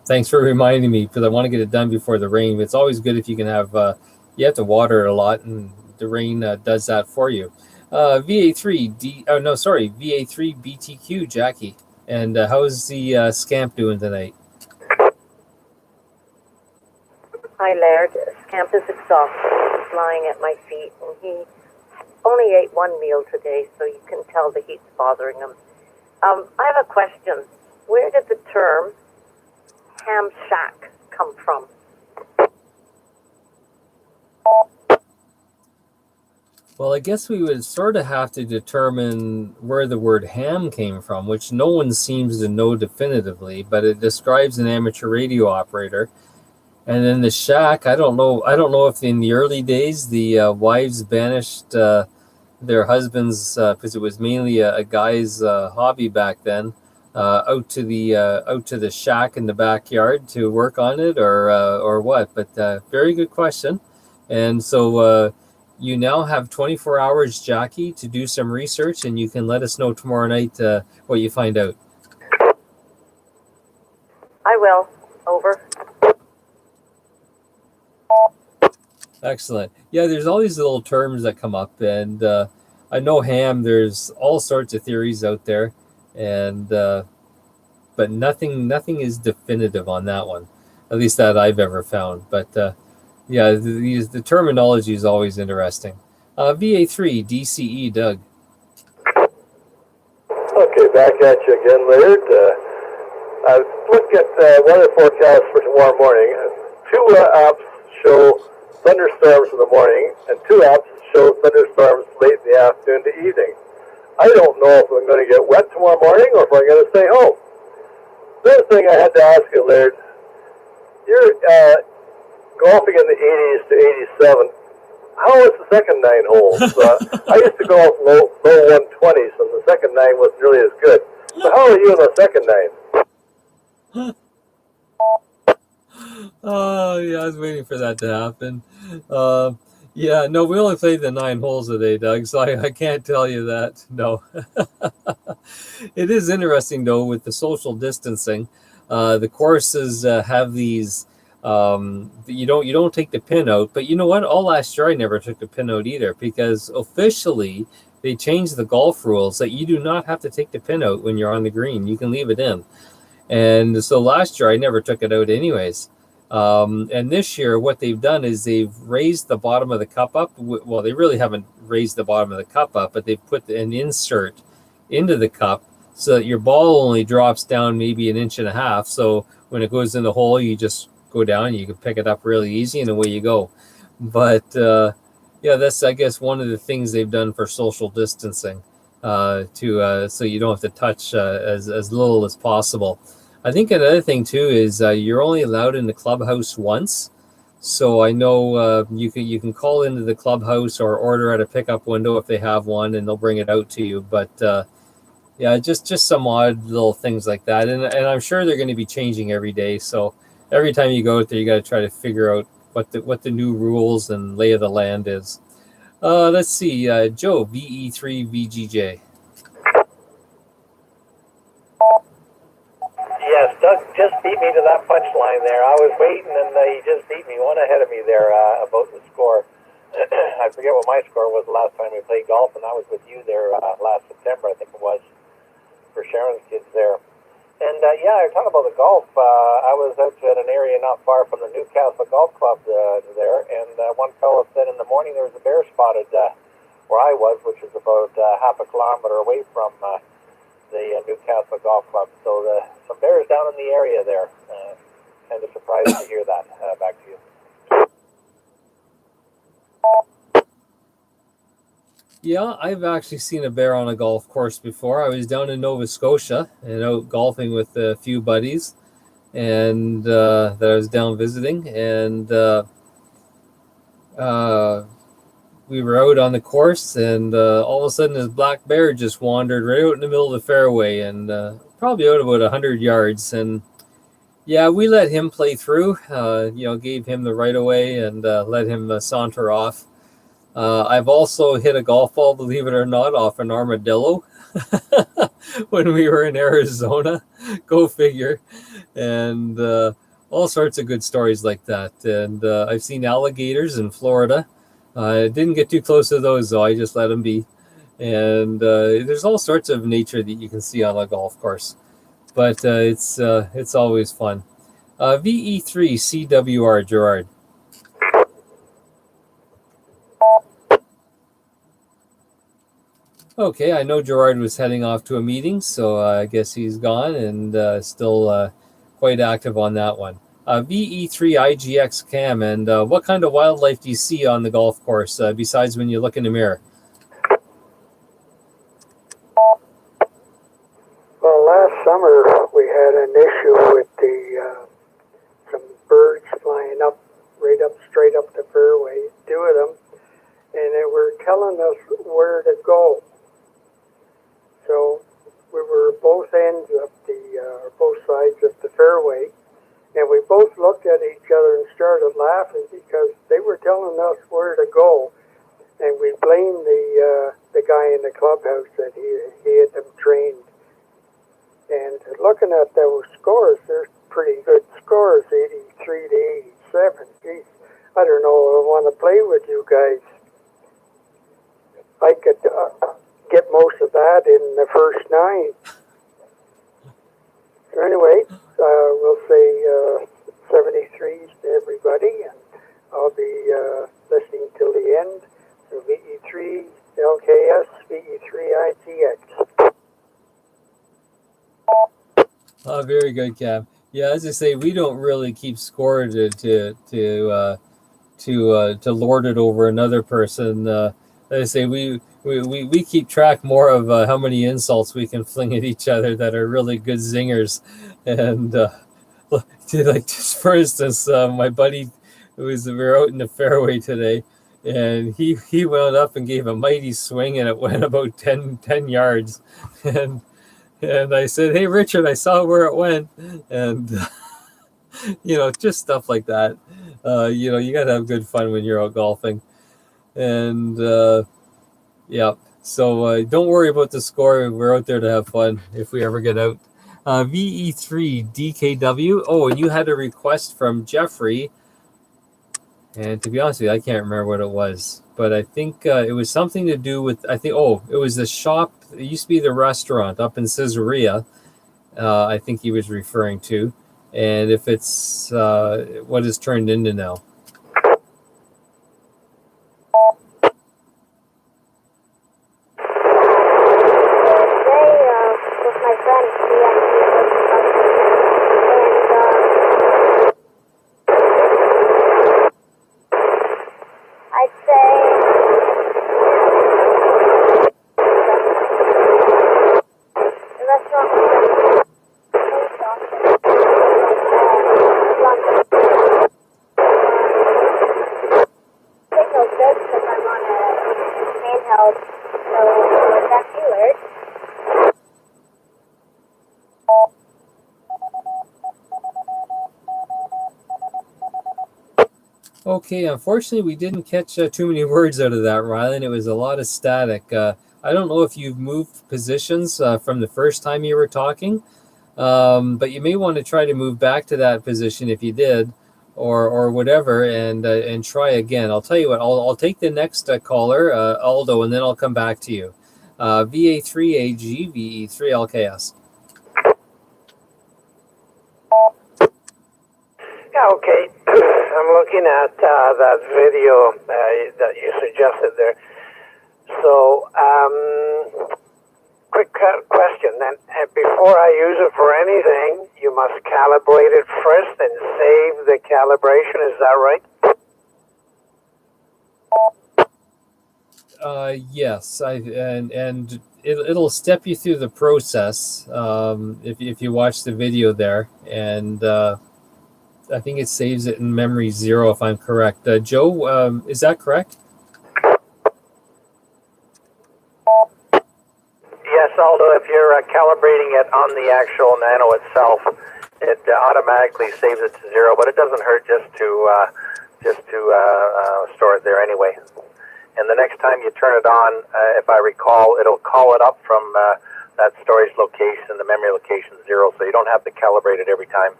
thanks for reminding me because I want to get it done before the rain. It's always good if you can have you have to water it a lot, and the rain does that for you. VA3 BTQ, Jackie. And how's the Scamp doing tonight? Hi, Laird. Scamp is exhausted. He's lying at my feet, and he only ate one meal today, so you can tell the heat's bothering him. I have a question. Where did the term ham shack come from? Well, I guess we would sort of have to determine where the word ham came from, which no one seems to know definitively, but it describes an amateur radio operator. And then the shack, I don't know. I don't know if in the early days the wives banished their husbands, because it was mainly a guy's hobby back then, out to the shack in the backyard to work on it, or what. But very good question. And so you now have 24 hours, Jackie, to do some research, and you can let us know tomorrow night what you find out. I will. Over. Excellent. Yeah, there's all these little terms that come up, and I know ham. There's all sorts of theories out there, and but nothing is definitive on that one, at least that I've ever found. But yeah, the terminology is always interesting. VA3 DCE, Doug. Okay, back at you again, Laird. I look at weather forecast for tomorrow morning. Two apps show thunderstorms in the morning, and two apps show thunderstorms late in the afternoon to evening. I don't know if I'm going to get wet tomorrow morning or if I'm going to stay home. The other thing I had to ask you, Laird, you're golfing in the 80s to 87. How was the second 9 holes? I used to golf low 120s, and the second 9 wasn't really as good. So how are you in the second 9? Oh, yeah, I was waiting for that to happen. Yeah, no, we only played the 9 holes today, Doug, so I can't tell you that. No. It is interesting, though, with the social distancing. The courses have these, you don't take the pin out, but you know what? All last year I never took the pin out either, because officially they changed the golf rules that you do not have to take the pin out when you're on the green. You can leave it in. And so last year I never took it out anyways. And this year what they've done is they've raised the bottom of the cup up. Well, they really haven't raised the bottom of the cup up, but they've put an insert into the cup so that your ball only drops down maybe 1.5 inches. So when it goes in the hole, you just go down, you can pick it up really easy, and away you go. But yeah, that's, I guess, one of the things they've done for social distancing, so you don't have to touch as little as possible. I think another thing too is you're only allowed in the clubhouse once. So I know you can call into the clubhouse or order at a pickup window if they have one, and they'll bring it out to you. But yeah, just some odd little things like that, and I'm sure they're going to be changing every day. So every time you go out there, you got to try to figure out what the new rules and lay of the land is. Let's see, Joe, VE3 VGJ. Yes, Doug just beat me to that punchline there. I was waiting, and he just beat me one ahead of me there about the score. I forget what my score was the last time we played golf, and I was with you there last September, I think it was, for Sharon's kids there. And yeah, I talking about the golf. I was out in an area not far from the Newcastle Golf Club there, and one fellow said in the morning there was a bear spotted where I was, which is about half a kilometer away from the Newcastle Golf Club. So some bears down in the area there. Kind of surprised to hear that. Back to you. Yeah, I've actually seen a bear on a golf course before. I was down in Nova Scotia and out golfing with a few buddies, and that I was down visiting, and we were out on the course, and all of a sudden this black bear just wandered right out in the middle of the fairway, and probably out about 100 yards. And yeah, we let him play through, gave him the right of way, and let him saunter off. I've also hit a golf ball, believe it or not, off an armadillo when we were in Arizona. Go figure. And all sorts of good stories like that. And I've seen alligators in Florida. I didn't get too close to those, though. I just let them be. And there's all sorts of nature that you can see on a golf course. But it's always fun. VE3 CWR, Gerard. Okay, I know Gerard was heading off to a meeting, so I guess he's gone and still quite active on that one. VE3 IGX cam, and what kind of wildlife do you see on the golf course besides when you look in the mirror? Well, last summer we had an issue with some birds flying up, straight up the fairway, 2 of them, and they were telling us where to go. So we were both ends of both sides of the fairway, and we both looked at each other and started laughing because they were telling us where to go, and we blamed the guy in the clubhouse that he had them trained. And looking at those scores, they're pretty good scores, 83 to 87. Geez, I don't know, I want to play with you guys. I could get most of that in the first 9. So anyway, we'll say 73s to everybody, and I'll be listening till the end. So VE3 LKS, VE3 IGX. Oh, very good, Cam. Yeah, as I say, we don't really keep score to lord it over another person. As I say, we keep track more of how many insults we can fling at each other that are really good zingers. And like just for instance, my buddy we were out in the fairway today, and he went up and gave a mighty swing, and it went about 10 yards, and I said, "Hey, Richard, I saw where it went," and just stuff like that. You got to have good fun when you're out golfing, and yeah. So don't worry about the score. We're out there to have fun if we ever get out. VE3 DKW. Oh, and you had a request from Jeffrey, and to be honest with you, I can't remember what it was, but I think it was something to do with. It was the shop. It used to be the restaurant up in Caesarea. I think he was referring to, and if it's what it's turned into now. Okay, unfortunately, we didn't catch too many words out of that, Rylan. It was a lot of static. I don't know if you've moved positions from the first time you were talking, but you may want to try to move back to that position if you did, or whatever, and try again. I'll tell you what. I'll take the next caller, Aldo, and then I'll come back to you. VA3AG, VE3LKS. Yeah, okay. I'm looking at that video that you suggested there. So, quick question then. Before I use it for anything, you must calibrate it first and save the calibration. Is that right? Yes, and it'll step you through the process if you watch the video there, and I think it saves it in memory 0 if I'm correct. Joe, is that correct? Yes, Aldo, if you're calibrating it on the actual Nano itself, it automatically saves it to 0, but it doesn't hurt just to store it there anyway. And the next time you turn it on, if I recall, it'll call it up from that storage location, the memory location 0, so you don't have to calibrate it every time.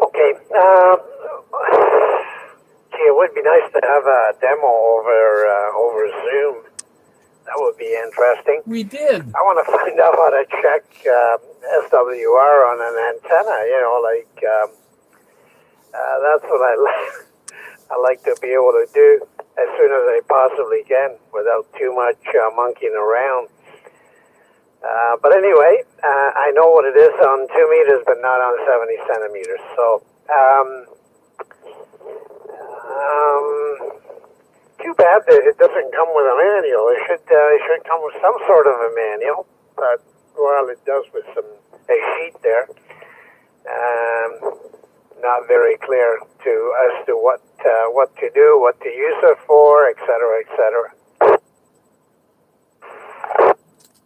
Okay. Gee, it would be nice to have a demo over Zoom. That would be interesting. We did. I want to find out how to check SWR on an antenna. That's what I like to be able to do as soon as I possibly can without too much monkeying around. But anyway, I know what it is on 2 meters, but not on 70 centimeters. So, too bad that it doesn't come with a manual. It should come with some sort of a manual. But well, it does with a sheet there. Not very clear as to what to do, what to use it for, etc., etc.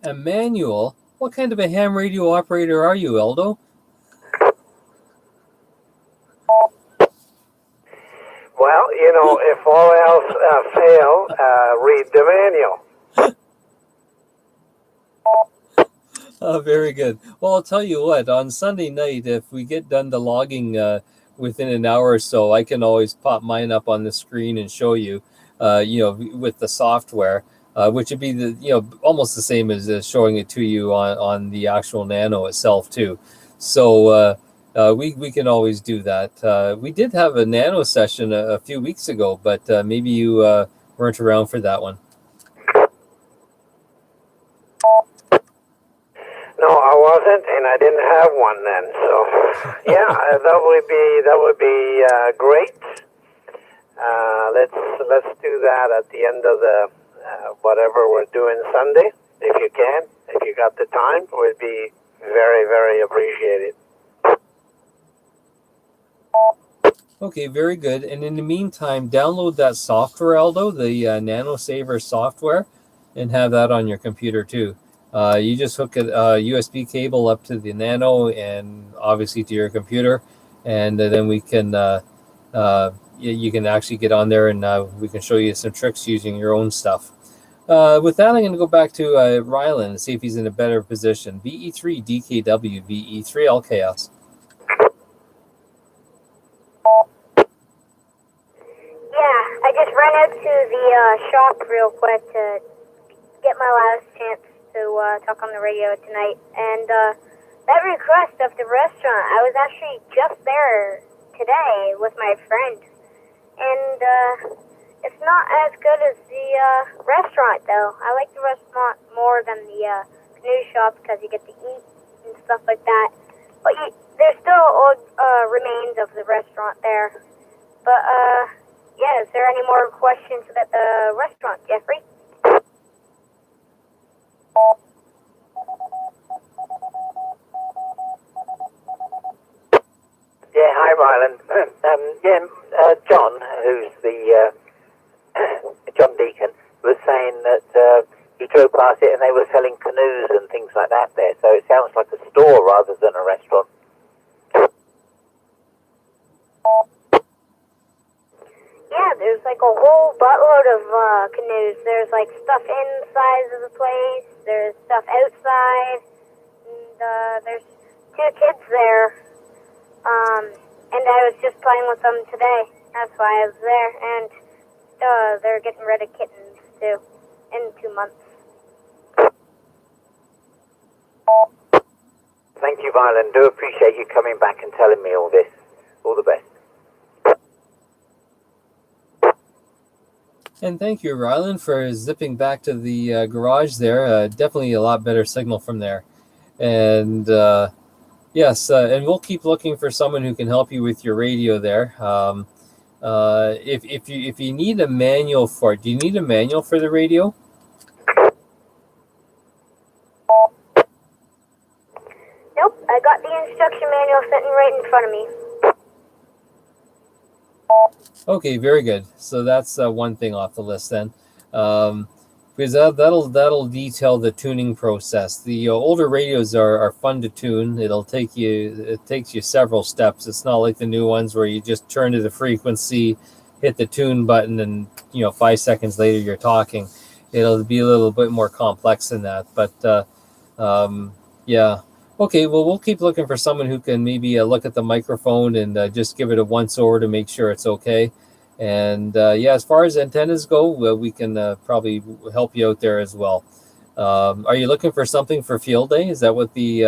A manual? What kind of a ham radio operator are you, Eldo? Well, if all else fail, read the manual. Oh, very good. Well, I'll tell you what, on Sunday night, if we get done the logging within an hour or so, I can always pop mine up on the screen and show you, with the software, which would be almost the same as showing it to you on the actual Nano itself too. So we can always do that. We did have a Nano session a few weeks ago, but maybe you weren't around for that one. No, I wasn't, and I didn't have one then. So, yeah, that would be great. Let's do that at the end of the whatever we're doing Sunday, if you can. If you got the time, it would be very, very appreciated. Okay, very good. And in the meantime, download that software, Aldo, the NanoSaver software, and have that on your computer too. You just hook a USB cable up to the Nano and obviously to your computer, and then we can you can actually get on there and we can show you some tricks using your own stuff. With that, I'm going to go back to Rylan and see if he's in a better position. VE3 DKW, VE3 LKS. Yeah, I just ran out to the shop real quick to get my last chance to talk on the radio tonight. And that request of the restaurant, I was actually just there today with my friend. And it's not as good as the restaurant, though. I like the restaurant more than the canoe shop because you get to eat and stuff like that. But there's still old remains of the restaurant there. But, yeah, is there any more questions about the restaurant, Jeffrey? Yeah, hi, Ryland. John, who's the John Deacon, was saying that he drove past it and they were selling canoes and things like that there. So it sounds like a store rather than a restaurant. Yeah, there's like a whole buttload of canoes. There's like stuff inside of the place. There's stuff outside. And there's 2 kids there. And I was just playing with them today. That's why I was there. And they're getting rid of kittens too in 2 months. Thank you, Ryland. Do appreciate you coming back and telling me all this. All the best. And thank you, Rylan, for zipping back to the garage there. Definitely a lot better signal from there. And yes, and we'll keep looking for someone who can help you with your radio there. If you need a manual for it, do you need a manual for the radio? Nope, I got the instruction manual sitting right in front of me. Okay, very good. So that's one thing off the list then, because that'll detail the tuning process. The older radios are fun to tune. It takes you several steps. It's not like the new ones where you just turn to the frequency, hit the tune button, and 5 seconds later you're talking. It'll be a little bit more complex than that. But yeah. Okay, well, we'll keep looking for someone who can maybe look at the microphone and just give it a once over to make sure it's okay. And yeah, as far as antennas go, we can probably help you out there as well. Are you looking for something for field day? Is that what the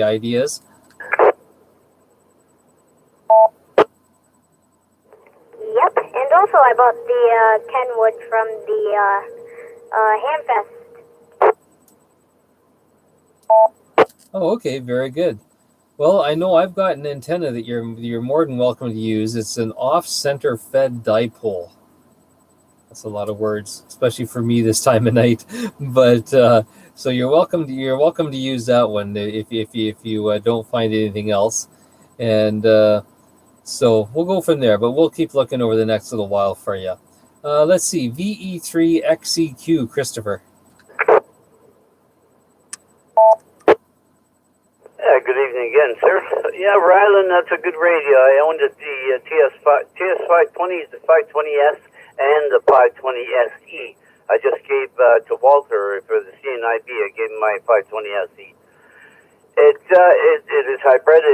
idea is? Yep, and also I bought the Kenwood from the Hamfest. Oh, okay, very good. Well, I know I've got an antenna that you're more than welcome to use. It's an off-center fed dipole. That's a lot of words, especially for me this time of night. But so you're welcome to use that one if you don't find anything else, and so we'll go from there. But we'll keep looking over the next little while for you. Let's see, VE3XEQ, Christopher. Good evening again, sir. Yeah, Ryland, that's a good radio. I owned the TS520s, the 520S, and the 520SE. I just gave to Walter for the CNIB. I gave him my 520SE. It is hybrid.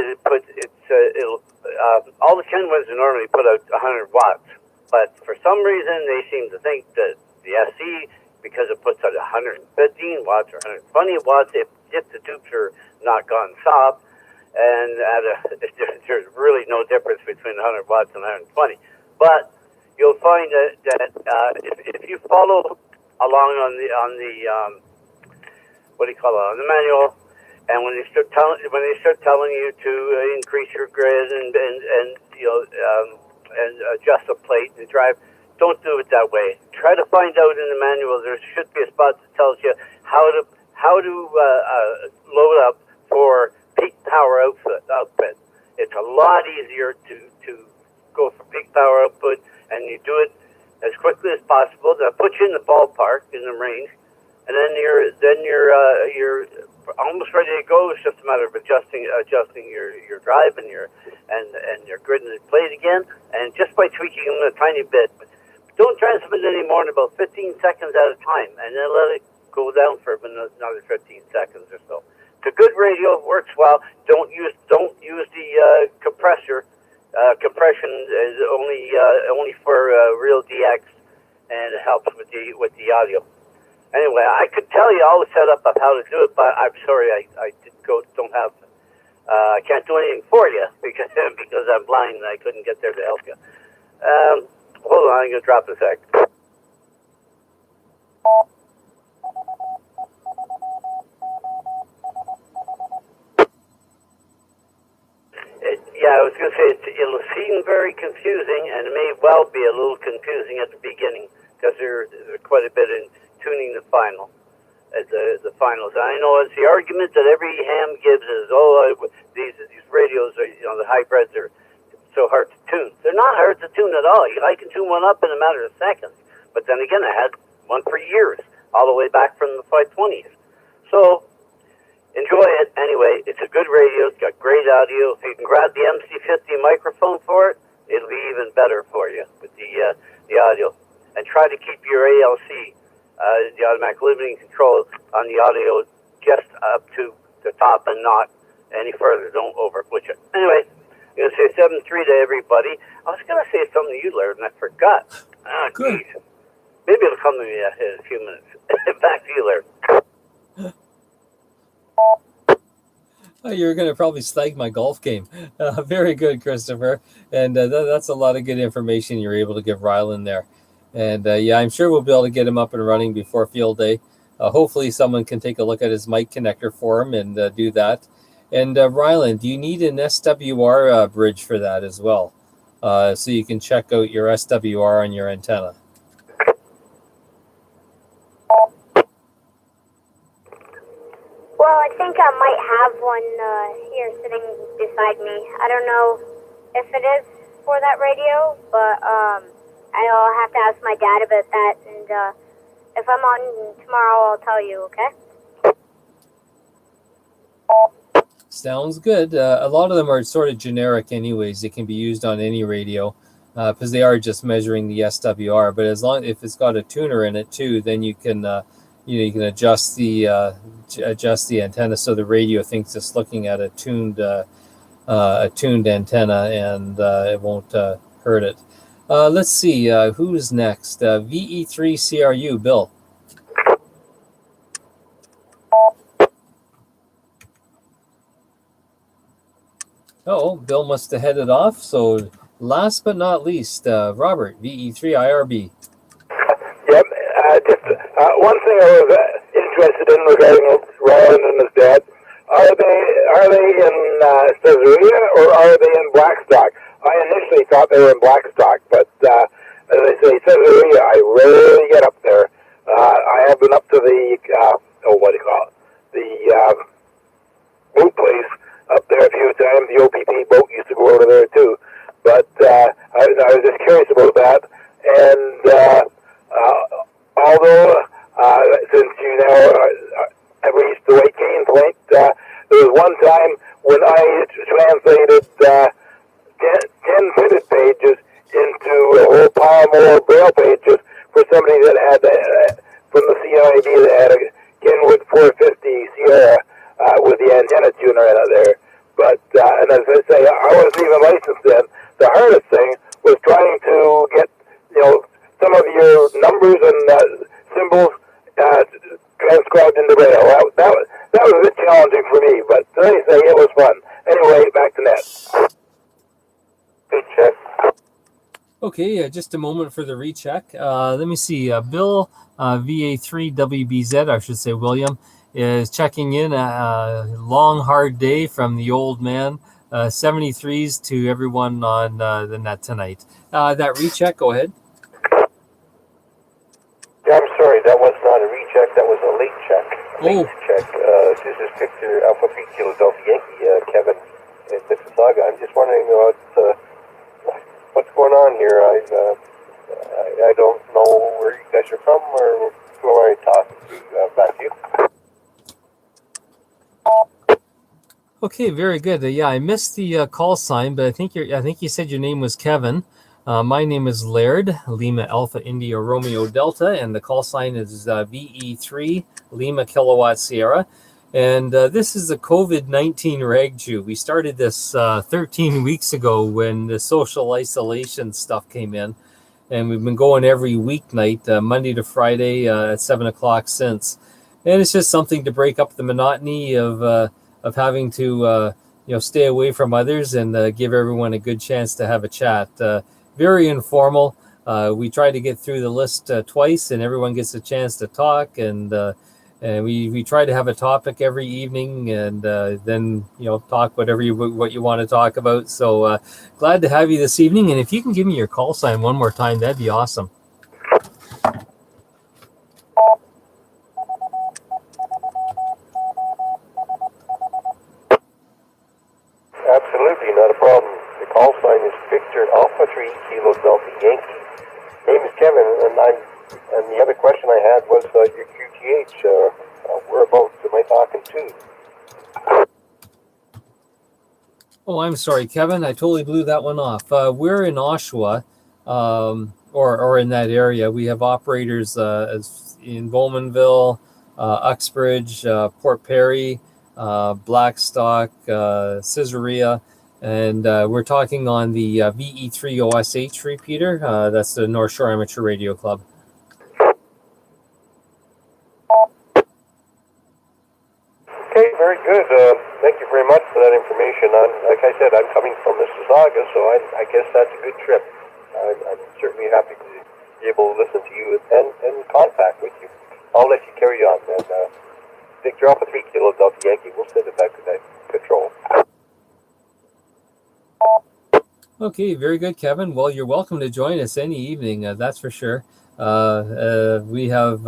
All the Kenwoods normally put out 100 watts, but for some reason they seem to think that the SE, because it puts out 115 watts or 120 watts, if the tubes are not gone soft, and there's really no difference between 100 watts and 120. But you'll find that if you follow along on the what do you call it, on the manual, and when they start telling you to increase your grid and adjust the plate and drive, don't do it that way. Try to find out in the manual. There should be a spot that tells you how to load up for peak power output. It's a lot easier to go for peak power output, and you do it as quickly as possible. That puts you in the ballpark, in the range, and then you're almost ready to go. It's just a matter of adjusting your drive and your grid and plate again, and just by tweaking them a tiny bit. Don't transmit any more than about 15 seconds at a time, and then let it go down for another 15 seconds or so. It's a good radio, works well. Don't use the compressor. Compression is only for real DX, and it helps with the audio. Anyway, I could tell you all the setup of how to do it, but I'm sorry, I don't have. I can't do anything for you because I'm blind and I couldn't get there to help you. Hold on, I'm gonna drop a sec. Yeah, I was going to say it'll seem very confusing, and it may well be a little confusing at the beginning because there's quite a bit in tuning the final, the finals. I know it's the argument that every ham gives is, these radios are, the hybrids are so hard to tune. They're not hard to tune at all. I can tune one up in a matter of seconds. But then again, I had one for years, all the way back from the 520s. So enjoy it anyway. It's a good radio. It's got great audio. If you can grab the MC50 microphone for it, it'll be even better for you with the audio. And try to keep your ALC, the automatic limiting control, on the audio just up to the top and not any further. Don't overpush it. Anyway, I'm going to say 7-3 to everybody. I was going to say something to you, Laird, and I forgot. Good. Geez. Maybe it'll come to me in a few minutes. Back to you, Laird. You're going to probably slag my golf game. Very good, Christopher. And that's a lot of good information you're able to give Ryland there. And yeah, I'm sure we'll be able to get him up and running before field day. Hopefully someone can take a look at his mic connector for him and do that. And Ryland, do you need an SWR bridge for that as well? So you can check out your SWR on your antenna. Well, I think I might have one here sitting beside me. I don't know if it is for that radio, but I'll have to ask my dad about that. And if I'm on tomorrow, I'll tell you, okay? Sounds good. A lot of them are sort of generic anyways. They can be used on any radio because they are just measuring the SWR. But as long if it's got a tuner in it too, then you can you can adjust the antenna so the radio thinks it's looking at a tuned antenna and it won't hurt it. Let's see who's next. VE3CRU, Bill. Oh, Bill must have headed off. So last but not least, Robert, VE3IRB. Yep. Just one thing I was interested in regarding Roland and his dad. Are they in Caesarea or are they in Blackstock? I initially thought they were in Blackstock, but as I say, Caesarea, I rarely get up there. I have been up to the what do you call it? The boat place up there a few times. The OPP boat used to go over there too. But I was just curious about that. And although since you now have reached the White Cane Point, there was one time when I translated 10 printed pages into a whole pile more braille pages for somebody that had from the CIB that had a Kenwood 450 Sierra with the antenna tuner in it there. But and as I say, I wasn't even licensed then. The hardest thing was trying to get some of your numbers and symbols transcribed into braille. That was a bit challenging for me, but as I say, it was fun. Anyway, back to net. Good check. Okay, just a moment for the recheck. Let me see. Bill, VA3WBZ, I should say William, is checking in. A long, hard day from the old man. 73s to everyone on the net tonight. That recheck, go ahead. Yeah, I'm sorry, that was not a recheck, that was a late check. Late check. This is Victor Alpha 3 Kilo Delta Yankee, Kevin in Mississauga. I'm just wondering what's going on here. I don't know where you guys are from or who am I talking to. Back to you. Okay, very good. Yeah, I missed the call sign, but I think you said your name was Kevin. My name is Laird, Lima Alpha India Romeo Delta, and the call sign is VE3 Lima Kilowatt Sierra. And this is the COVID-19 Rag Chew. We started this 13 weeks ago when the social isolation stuff came in, and we've been going every weeknight, Monday to Friday at 7 o'clock since. And it's just something to break up the monotony of having to stay away from others and give everyone a good chance to have a chat. Very informal. We try to get through the list twice, and everyone gets a chance to talk. And we try to have a topic every evening, and then talk what you want to talk about. So glad to have you this evening. And if you can give me your call sign one more time, that'd be awesome. Absolutely, not a problem. The call sign is Victor Alpha 3 Kilo Delta Yankee. Name is Kevin, and the other question I had was your QTH. Whereabouts am I talking to? Oh, I'm sorry, Kevin. I totally blew that one off. We're in Oshawa, or in that area. We have operators as in Bowmanville, Uxbridge, Port Perry, Blackstock, Caesarea, and we're talking on the VE3 OSH repeater. That's the North Shore Amateur Radio Club. Okay, very good. Thank you very much for that information. Like I said, I'm coming from Mississauga, so I guess that's a good trip. I'm certainly happy to be able to listen to you and contact with you. I'll let you carry on, and Victor Alpha 3 Kilo Delta Yankee, we'll send it back to that control. Okay, very good, Kevin. Well, you're welcome to join us any evening. That's for sure. We have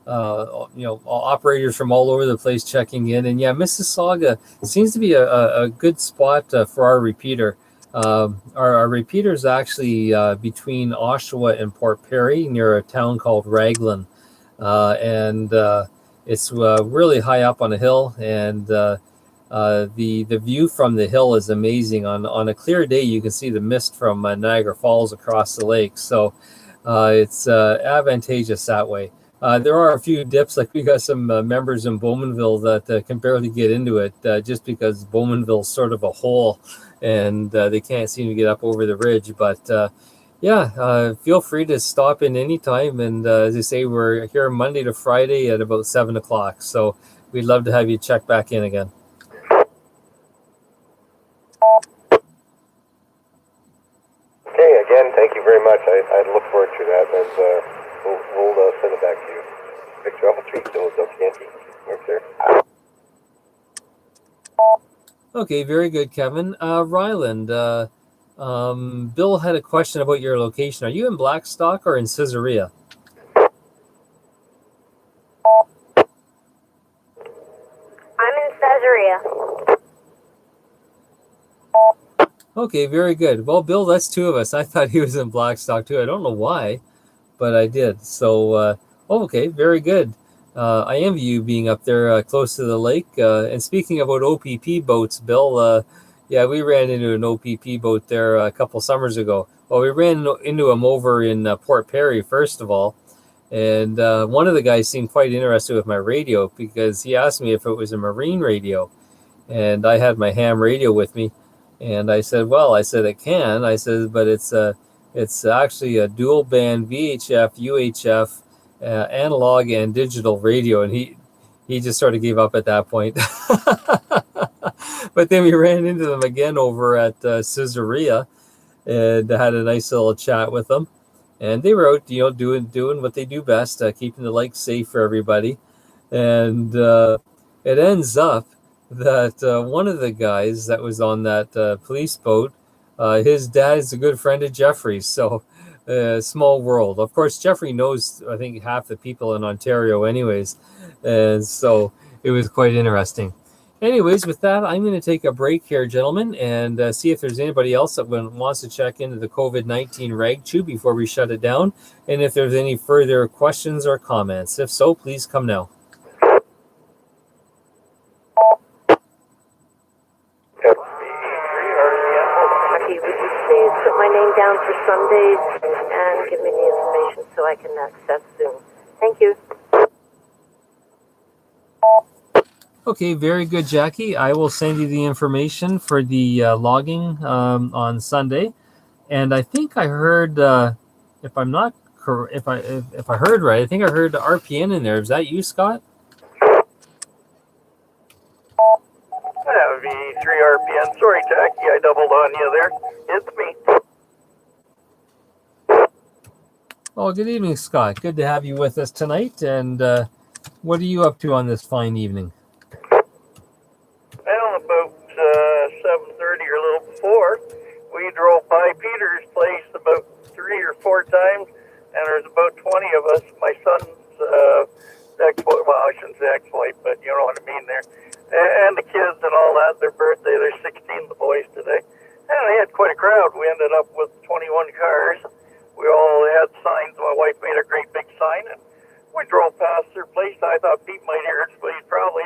operators from all over the place checking in, and yeah, Mississauga seems to be a good spot for our repeater. Our repeater is actually between Oshawa and Port Perry, near a town called Raglan, and it's really high up on a hill, and the view from the hill is amazing. On a clear day, you can see the mist from Niagara Falls across the lake, so it's advantageous that way. There are a few dips, like we got some members in Bowmanville that can barely get into it just because Bowmanville's sort of a hole, and they can't seem to get up over the ridge. But feel free to stop in anytime. And as I say, we're here Monday to Friday at about 7 o'clock. So we'd love to have you check back in again. Okay, again, thank you very much. I look forward to that, and we'll send it back to you. Victor Alpha treat those up, Yankee. Yes, sir. Okay, very good, Kevin. Ryland, Bill had a question about your location. Are you in Blackstock or in Caesarea? I'm in Caesarea. Okay, very good. Well, Bill, that's two of us. I thought he was in Blackstock too. I don't know why, but I did. So, okay, very good. I envy you being up there close to the lake. And speaking about OPP boats, Bill, yeah, we ran into an OPP boat there a couple summers ago. Well, we ran into them over in Port Perry, first of all. And one of the guys seemed quite interested with my radio because he asked me if it was a marine radio. And I had my ham radio with me. And I said, well, it can. I said, but it's actually a dual band VHF, UHF, analog and digital radio. And he just sort of gave up at that point. But then we ran into them again over at Caesarea and had a nice little chat with them. And they were out, doing what they do best, keeping the lake safe for everybody. And it ends up that one of the guys that was on that police boat, his dad is a good friend of Jeffrey's. So small world. Of course, Jeffrey knows, I think, half the people in Ontario anyways. And so it was quite interesting. Anyways, with that, I'm going to take a break here, gentlemen, and see if there's anybody else that wants to check into the COVID-19 rag chew before we shut it down, and if there's any further questions or comments. If so, please come now. Okay, would you please put my name down for Sundays and give me the information so I can access Zoom? Thank you. Okay, very good, Jackie. I will send you the information for the logging on Sunday, and I think I heard, if I heard right, I think I heard RPN in there. Is that you, Scott? That would be 3 RPN. Sorry, Jackie, I doubled on you there. It's me. Oh, good evening, Scott. Good to have you with us tonight. And what are you up to on this fine evening? Well, about 7:30 or a little before, we drove by Peter's place about 3 or 4 times, and there's about 20 of us. My son's ex-wife, well, I shouldn't say ex-wife, but you know what I mean there. And the kids and all that, their birthday, they're 16, the boys today. And they had quite a crowd. We ended up with 21 cars. We all had signs. My wife made a great big sign, and we drove past their place. I thought Pete might hear it, but he's probably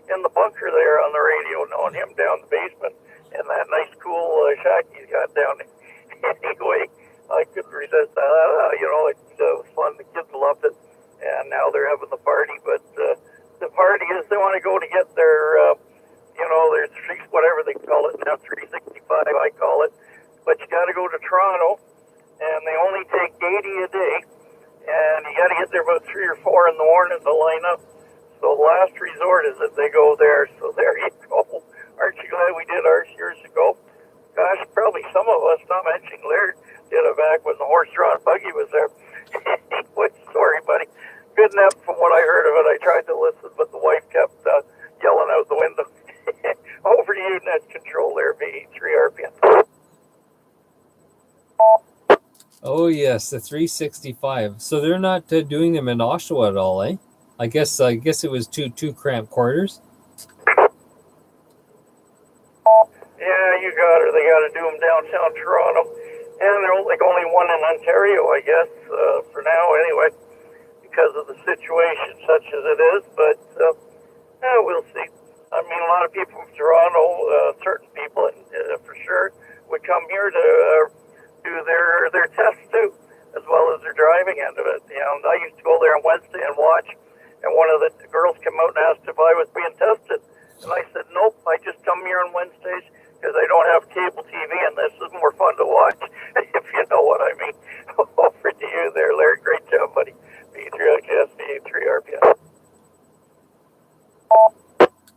in the bunker there on the radio, knowing him down the basement in that nice, cool shack he's got down there. Anyway, I couldn't resist that. It was fun. The kids loved it, and now they're having the party. But the party is they want to go to get their, their whatever they call it now, 365, I call it. But you got to go to Toronto, and they only take 80 a day, and you got to get there about 3 or 4 in the morning to line up. So the last resort is that they go there. So there you go. Aren't you glad we did ours years ago? Gosh, probably some of us, not mentioning Laird, did it back when the horse-drawn buggy was there. Anyway, sorry, buddy. Good enough from what I heard of it. I tried to listen, but the wife kept yelling out the window. Over to you, net control there, VE3 RPN. Oh, yes, the 365. So they're not doing them in Oshawa at all, eh? I guess it was two cramped quarters. Yeah, you got her. They got to do them downtown Toronto, and they're only one in Ontario, I guess, for now anyway, because of the situation such as it is. But we'll see. I mean, a lot of people from Toronto, certain people for sure, would come here to do their tests too, as well as their driving end of it. And I used to go there on Wednesday and watch. And one of the girls came out and asked if I was being tested. And I said, nope, I just come here on Wednesdays because I don't have cable TV, and this is more fun to watch, if you know what I mean. Over to you there, Larry. Great job, buddy. V3 RPN.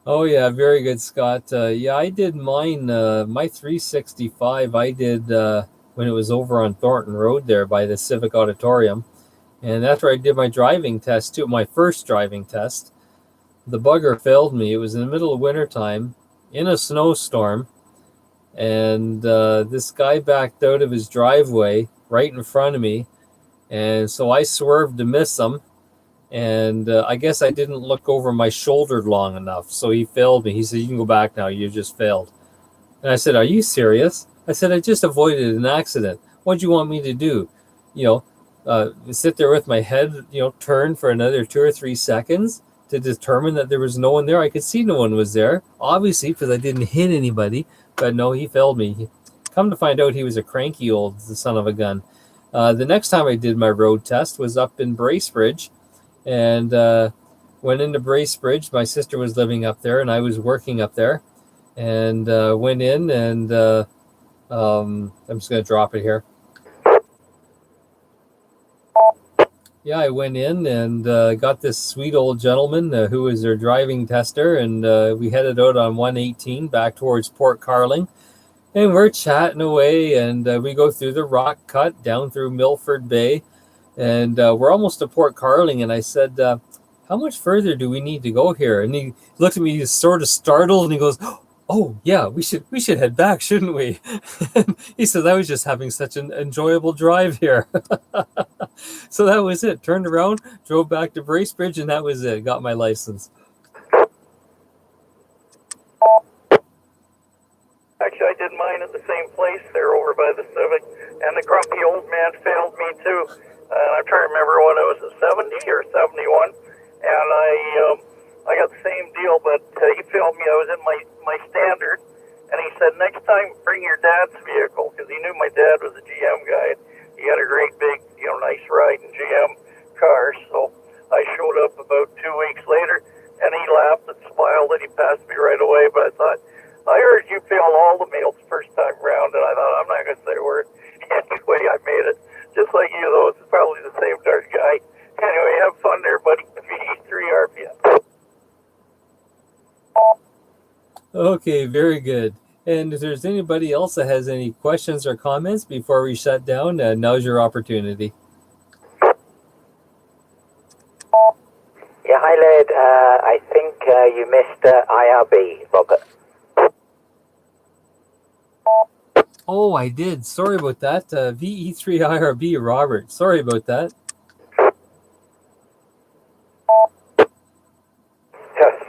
Oh, yeah, very good, Scott. Yeah, I did mine, my 365, I did when it was over on Thornton Road there by the Civic Auditorium. And after I did my driving test too, my first driving test, the bugger failed me. It was in the middle of wintertime in a snowstorm. And this guy backed out of his driveway right in front of me. And so I swerved to miss him. And I guess I didn't look over my shoulder long enough. So he failed me. He said, "You can go back now. You just failed." And I said, "Are you serious?" I said, "I just avoided an accident. What do you want me to do? Sit there with my head, turned for another 2 or 3 seconds to determine that there was no one there. I could see no one was there, obviously, because I didn't hit anybody. But no, he failed me. Come to find out, he was a cranky old son of a gun. The next time I did my road test was up in Bracebridge, and went into Bracebridge. My sister was living up there, and I was working up there, and went in, and I'm just going to drop it here. Yeah, I went in and got this sweet old gentleman who was their driving tester, and we headed out on 118 back towards Port Carling, and we're chatting away, and we go through the rock cut down through Milford Bay, and we're almost to Port Carling, and I said, "How much further do we need to go here?" And he looked at me, he's sort of startled, and he goes, "Oh yeah, we should head back, shouldn't we?" He said, "I was just having such an enjoyable drive here." So that was it. Turned around, drove back to Bracebridge, and that was it. Got my license. Actually, I did mine at the same place there over by the Civic, and the grumpy old man failed me too. I'm trying to remember when it was a 70 or 71, and I got the same deal, but he failed me. I was in my standard, and he said, "Next time, bring your dad's vehicle," because he knew my dad was a GM guy. He had a great big, nice riding GM car. So I showed up about 2 weeks later, and he laughed and smiled, and he passed me right away. But I thought, I heard you failed all the mails the first time around, and I thought, I'm not going to say a word. Anyway, I made it. Just like you, though, it's probably the same darn guy. Anyway, have fun there, buddy. VE3 RPM. Okay, very good. And if there's anybody else that has any questions or comments before we shut down, now's your opportunity. Yeah, hi, Laird. I think you missed IRB, Robert. Oh, I did. Sorry about that. VE3IRB, Robert. Sorry about that.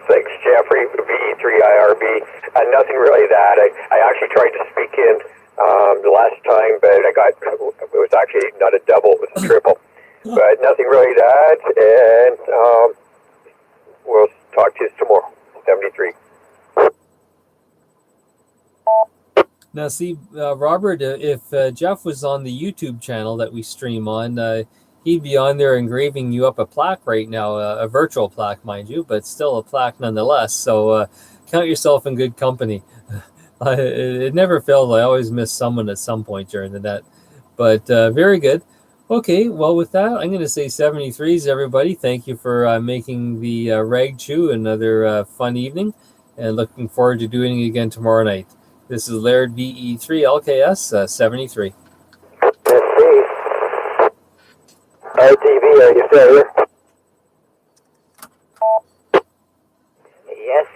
Thanks, Jeffrey. VE3IRB. Nothing really that. I actually tried to speak in the last time, but it was actually not a double, it was a triple. But nothing really that, and we'll talk to you tomorrow. 73. Now, see, Robert, if Jeff was on the YouTube channel that we stream on, he'd be on there engraving you up a plaque right now, a virtual plaque, mind you, but still a plaque nonetheless. So count yourself in good company. It never fails. I always miss someone at some point during the net. But very good. Okay, well, with that, I'm going to say 73s, everybody. Thank you for making the Rag Chew another fun evening, and looking forward to doing it again tomorrow night. This is Laird VE3 LKS 73. Let's see. RTV, are you still here? Yes,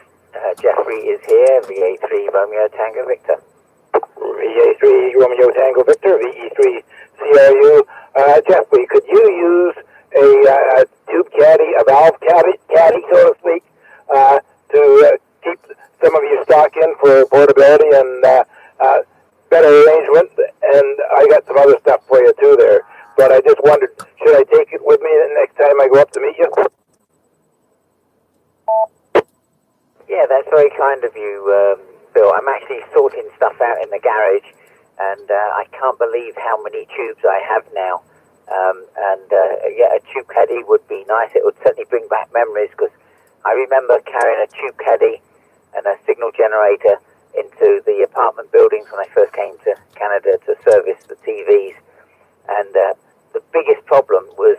Jeffrey is here, VA3 Romeo Tango Victor. VA3 Romeo Tango Victor, VE3 CRU. Jeffrey, could you use a tube caddy, a valve caddy, so to speak, to keep some of your stock in for portability and better arrangement? And I got some other stuff for you too there. But I just wondered, should I take it with me the next time I go up to meet you? Yeah, that's very kind of you, Bill. I'm actually sorting stuff out in the garage, and I can't believe how many tubes I have now. Yeah, a tube caddy would be nice. It would certainly bring back memories, because I remember carrying a tube caddy and a signal generator into the apartment buildings when I first came to Canada to service the TVs. And the biggest problem was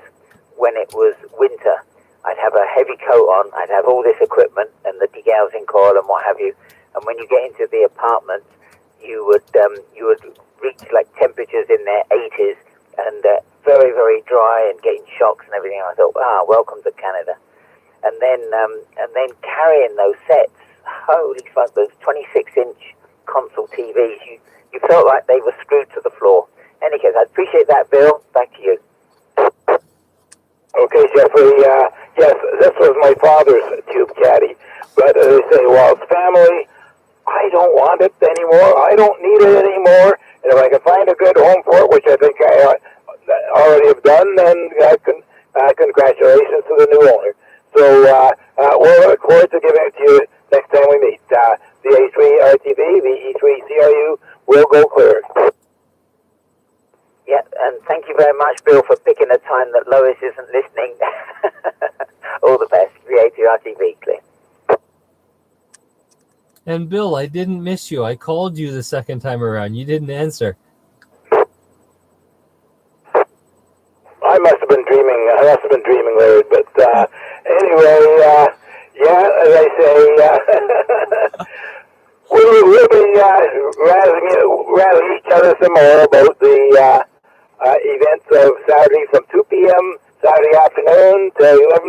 when it was winter. I'd have a heavy coat on, I'd have all this equipment and the degaussing coil and what have you. And when you get into the apartment, you would reach like temperatures in their 80s, and very, very dry and getting shocks and everything. I thought, welcome to Canada. And then carrying those sets, holy fuck, those 26-inch console TVs, you felt like they were screwed to the floor. Any case, I appreciate that, Bill. Back to you. Okay, Jeffrey, yes, this was my father's tube caddy. But they say, well, it's family. I don't want it anymore. I don't need it anymore. And if I can find a good home for it, which I think I already have done, then congratulations to the new owner. So we'll look forward to giving it to you next time we meet. The A3 RTV, the E3 CRU will go clear. Yeah, and thank you very much, Bill, for picking a time that Lois isn't listening. All the best. The A3 RTV, clear. And Bill, I didn't miss you. I called you the second time around. You didn't answer. I must have been dreaming, Larry. But anyway, yeah, as I say, we'll be rattling each other some more about